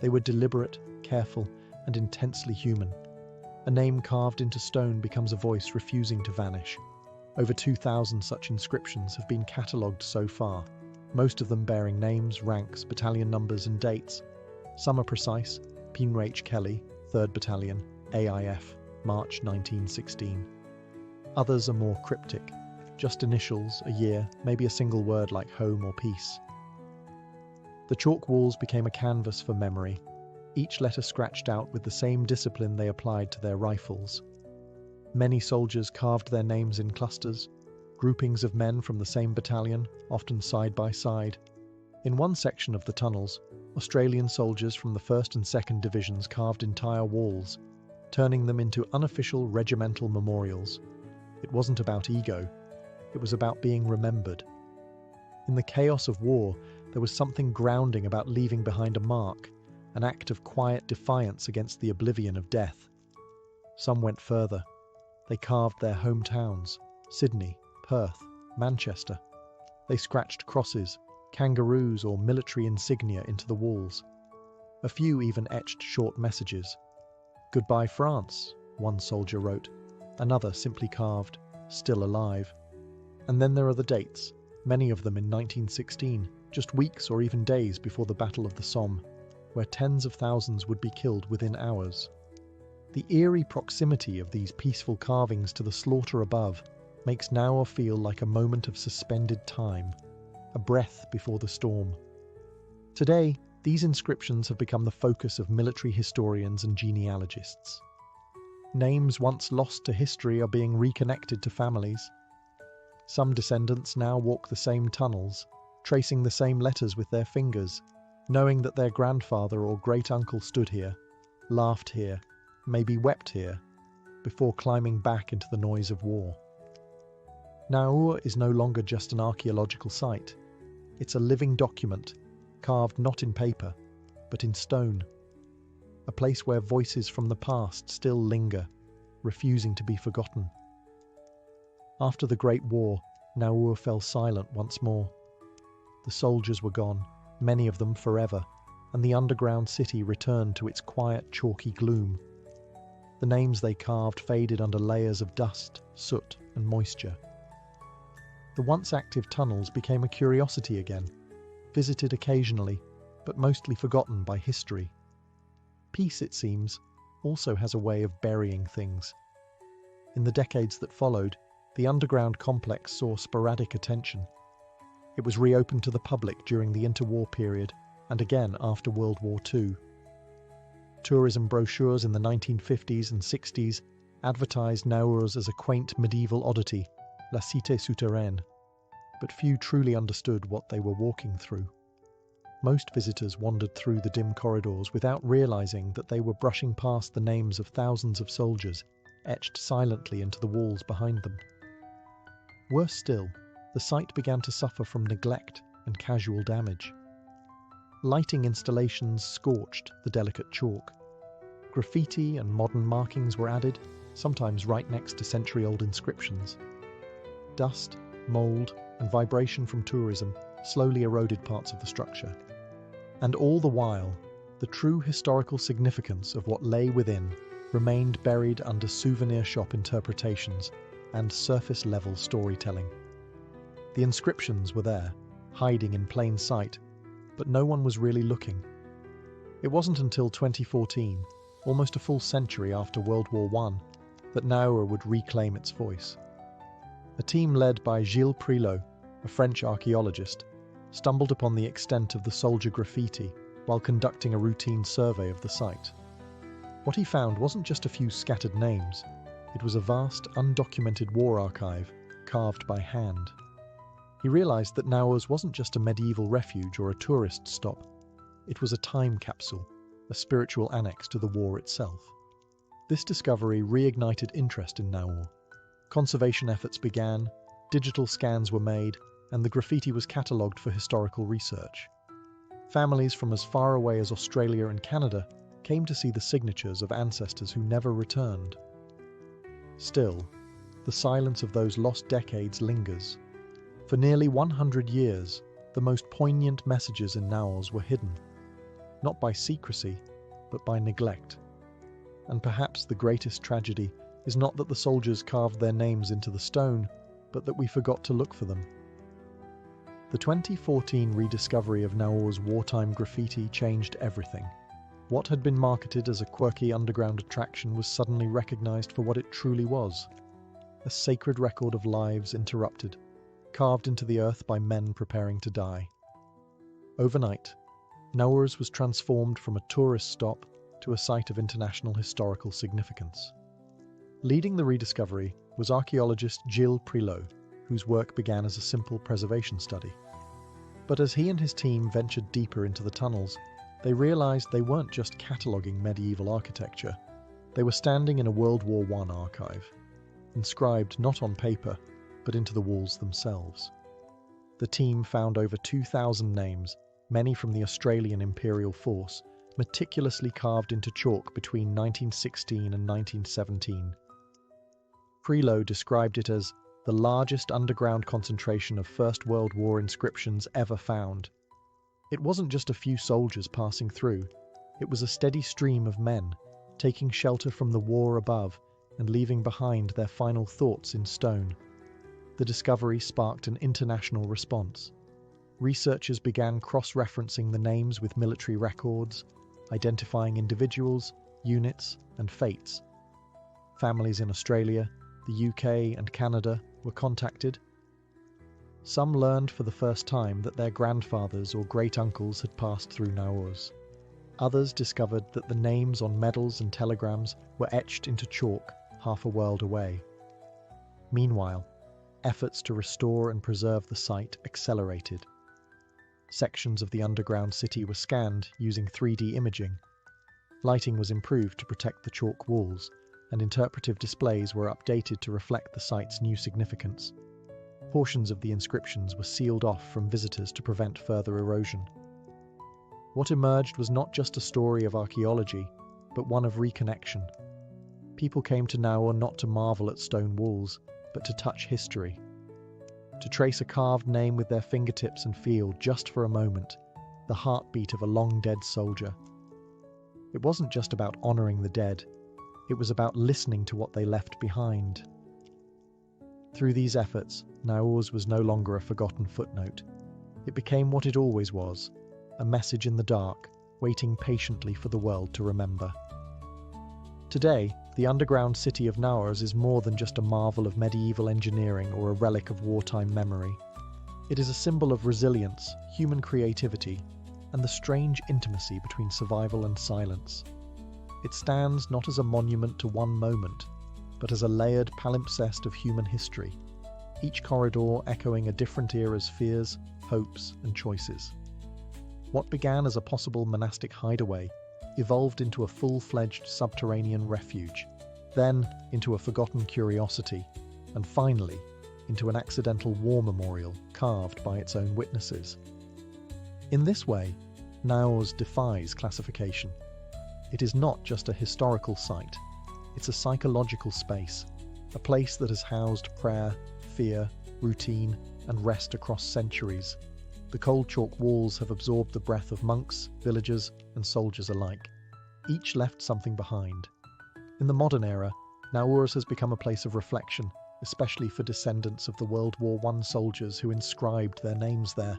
S1: They were deliberate, careful, and intensely human. A name carved into stone becomes a voice refusing to vanish. Over 2,000 such inscriptions have been catalogued so far, most of them bearing names, ranks, battalion numbers, and dates. Some are precise: Penrach Kelly, 3rd Battalion, AIF, March 1916. Others are more cryptic, just initials, a year, maybe a single word like home or peace. The chalk walls became a canvas for memory, each letter scratched out with the same discipline they applied to their rifles. Many soldiers carved their names in clusters, groupings of men from the same battalion, often side by side. In one section of the tunnels, Australian soldiers from the 1st and 2nd Divisions carved entire walls, turning them into unofficial regimental memorials. It wasn't about ego, it was about being remembered. In the chaos of war, there was something grounding about leaving behind a mark, an act of quiet defiance against the oblivion of death. Some went further. They carved their hometowns, Sydney, Perth, Manchester. They scratched crosses, kangaroos, or military insignia into the walls. A few even etched short messages. "Goodbye, France," one soldier wrote. Another simply carved, "Still alive." And then there are the dates, many of them in 1916, just weeks or even days before the Battle of the Somme, where tens of thousands would be killed within hours. The eerie proximity of these peaceful carvings to the slaughter above makes Naur feel like a moment of suspended time, a breath before the storm. Today, these inscriptions have become the focus of military historians and genealogists. Names once lost to history are being reconnected to families. Some descendants now walk the same tunnels, tracing the same letters with their fingers, knowing that their grandfather or great-uncle stood here, laughed here, maybe wept here, before climbing back into the noise of war. Naur is no longer just an archaeological site. It's a living document, carved not in paper, but in stone. A place where voices from the past still linger, refusing to be forgotten. After the Great War, Naur fell silent once more. The soldiers were gone, many of them forever, and the underground city returned to its quiet, chalky gloom. The names they carved faded under layers of dust, soot, and moisture. The once active tunnels became a curiosity again, visited occasionally, but mostly forgotten by history. Peace, it seems, also has a way of burying things. In the decades that followed, the underground complex saw sporadic attention. It was reopened to the public during the interwar period, and again after World War II. Tourism brochures in the 1950s and 60s advertised Naurs as a quaint medieval oddity, La Cité Souterraine, but few truly understood what they were walking through. Most visitors wandered through the dim corridors without realizing that they were brushing past the names of thousands of soldiers, etched silently into the walls behind them. Worse still, the site began to suffer from neglect and casual damage. Lighting installations scorched the delicate chalk. Graffiti and modern markings were added, sometimes right next to century-old inscriptions. Dust, mould, and vibration from tourism slowly eroded parts of the structure. And all the while, the true historical significance of what lay within remained buried under souvenir shop interpretations and surface-level storytelling. The inscriptions were there, hiding in plain sight, but no one was really looking. It wasn't until 2014, almost a full century after World War I, that Naur would reclaim its voice. A team led by Gilles Prilot, a French archaeologist, stumbled upon the extent of the soldier graffiti while conducting a routine survey of the site. What he found wasn't just a few scattered names, it was a vast, undocumented war archive carved by hand. He realized that Naurs wasn't just a medieval refuge or a tourist stop, it was a time capsule, a spiritual annex to the war itself. This discovery reignited interest in Naur. Conservation efforts began, digital scans were made, and the graffiti was catalogued for historical research. Families from as far away as Australia and Canada came to see the signatures of ancestors who never returned. Still, the silence of those lost decades lingers. For nearly 100 years, the most poignant messages in Naurs were hidden, not by secrecy, but by neglect. And perhaps the greatest tragedy is not that the soldiers carved their names into the stone, but that we forgot to look for them. The 2014 rediscovery of Naur's wartime graffiti changed everything. What had been marketed as a quirky underground attraction was suddenly recognized for what it truly was: a sacred record of lives interrupted, carved into the earth by men preparing to die. Overnight, Naurs was transformed from a tourist stop to a site of international historical significance. Leading the rediscovery was archaeologist Gilles Prilot, whose work began as a simple preservation study. But as he and his team ventured deeper into the tunnels, they realized they weren't just cataloguing medieval architecture. They were standing in a World War I archive, inscribed not on paper, but into the walls themselves. The team found over 2,000 names, many from the Australian Imperial Force, meticulously carved into chalk between 1916 and 1917. Prilot described it as the largest underground concentration of First World War inscriptions ever found. It wasn't just a few soldiers passing through, it was a steady stream of men, taking shelter from the war above and leaving behind their final thoughts in stone. The discovery sparked an international response. Researchers began cross-referencing the names with military records, identifying individuals, units, and fates. Families in Australia, the UK, and Canada were contacted. Some learned for the first time that their grandfathers or great-uncles had passed through Naurs. Others discovered that the names on medals and telegrams were etched into chalk half a world away. Meanwhile, efforts to restore and preserve the site accelerated. Sections of the underground city were scanned using 3D imaging. Lighting was improved to protect the chalk walls, and interpretive displays were updated to reflect the site's new significance. Portions of the inscriptions were sealed off from visitors to prevent further erosion. What emerged was not just a story of archaeology, but one of reconnection. People came to Naur not to marvel at stone walls, but to touch history. To trace a carved name with their fingertips and feel, just for a moment, the heartbeat of a long-dead soldier. It wasn't just about honouring the dead, it was about listening to what they left behind. Through these efforts, Naurs was no longer a forgotten footnote. It became what it always was, a message in the dark, waiting patiently for the world to remember. Today, the underground city of Naurs is more than just a marvel of medieval engineering or a relic of wartime memory. It is a symbol of resilience, human creativity, and the strange intimacy between survival and silence. It stands not as a monument to one moment, but as a layered palimpsest of human history, each corridor echoing a different era's fears, hopes, and choices. What began as a possible monastic hideaway evolved into a full-fledged subterranean refuge, then into a forgotten curiosity, and finally into an accidental war memorial carved by its own witnesses. In this way, Naurs defies classification. It is not just a historical site. It's a psychological space, a place that has housed prayer, fear, routine, and rest across centuries. The cold chalk walls have absorbed the breath of monks, villagers, and soldiers alike. Each left something behind. In the modern era, Naurs has become a place of reflection, especially for descendants of the World War I soldiers who inscribed their names there.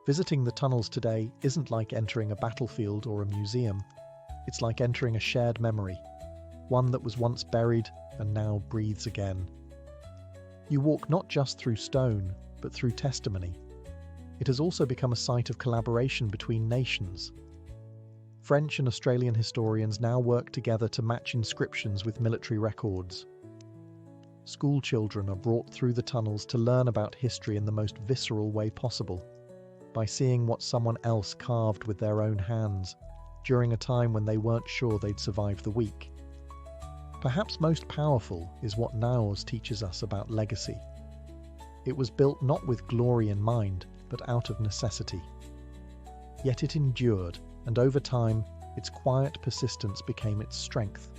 S1: Visiting the tunnels today isn't like entering a battlefield or a museum. It's like entering a shared memory, one that was once buried and now breathes again. You walk not just through stone, but through testimony. It has also become a site of collaboration between nations. French and Australian historians now work together to match inscriptions with military records. School children are brought through the tunnels to learn about history in the most visceral way possible, by seeing what someone else carved with their own hands during a time when they weren't sure they'd survive the week. Perhaps most powerful is what Naurs teaches us about legacy. It was built not with glory in mind, but out of necessity. Yet it endured, and over time, its quiet persistence became its strength.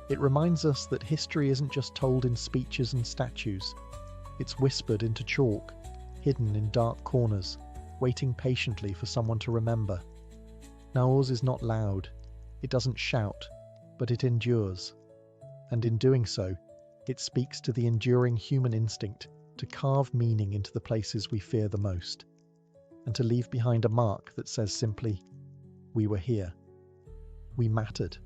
S1: It reminds us that history isn't just told in speeches and statues. It's whispered into chalk, hidden in dark corners, waiting patiently for someone to remember. Naurs is not loud. It doesn't shout, but it endures. And in doing so, it speaks to the enduring human instinct to carve meaning into the places we fear the most, and to leave behind a mark that says simply, "We were here. We mattered."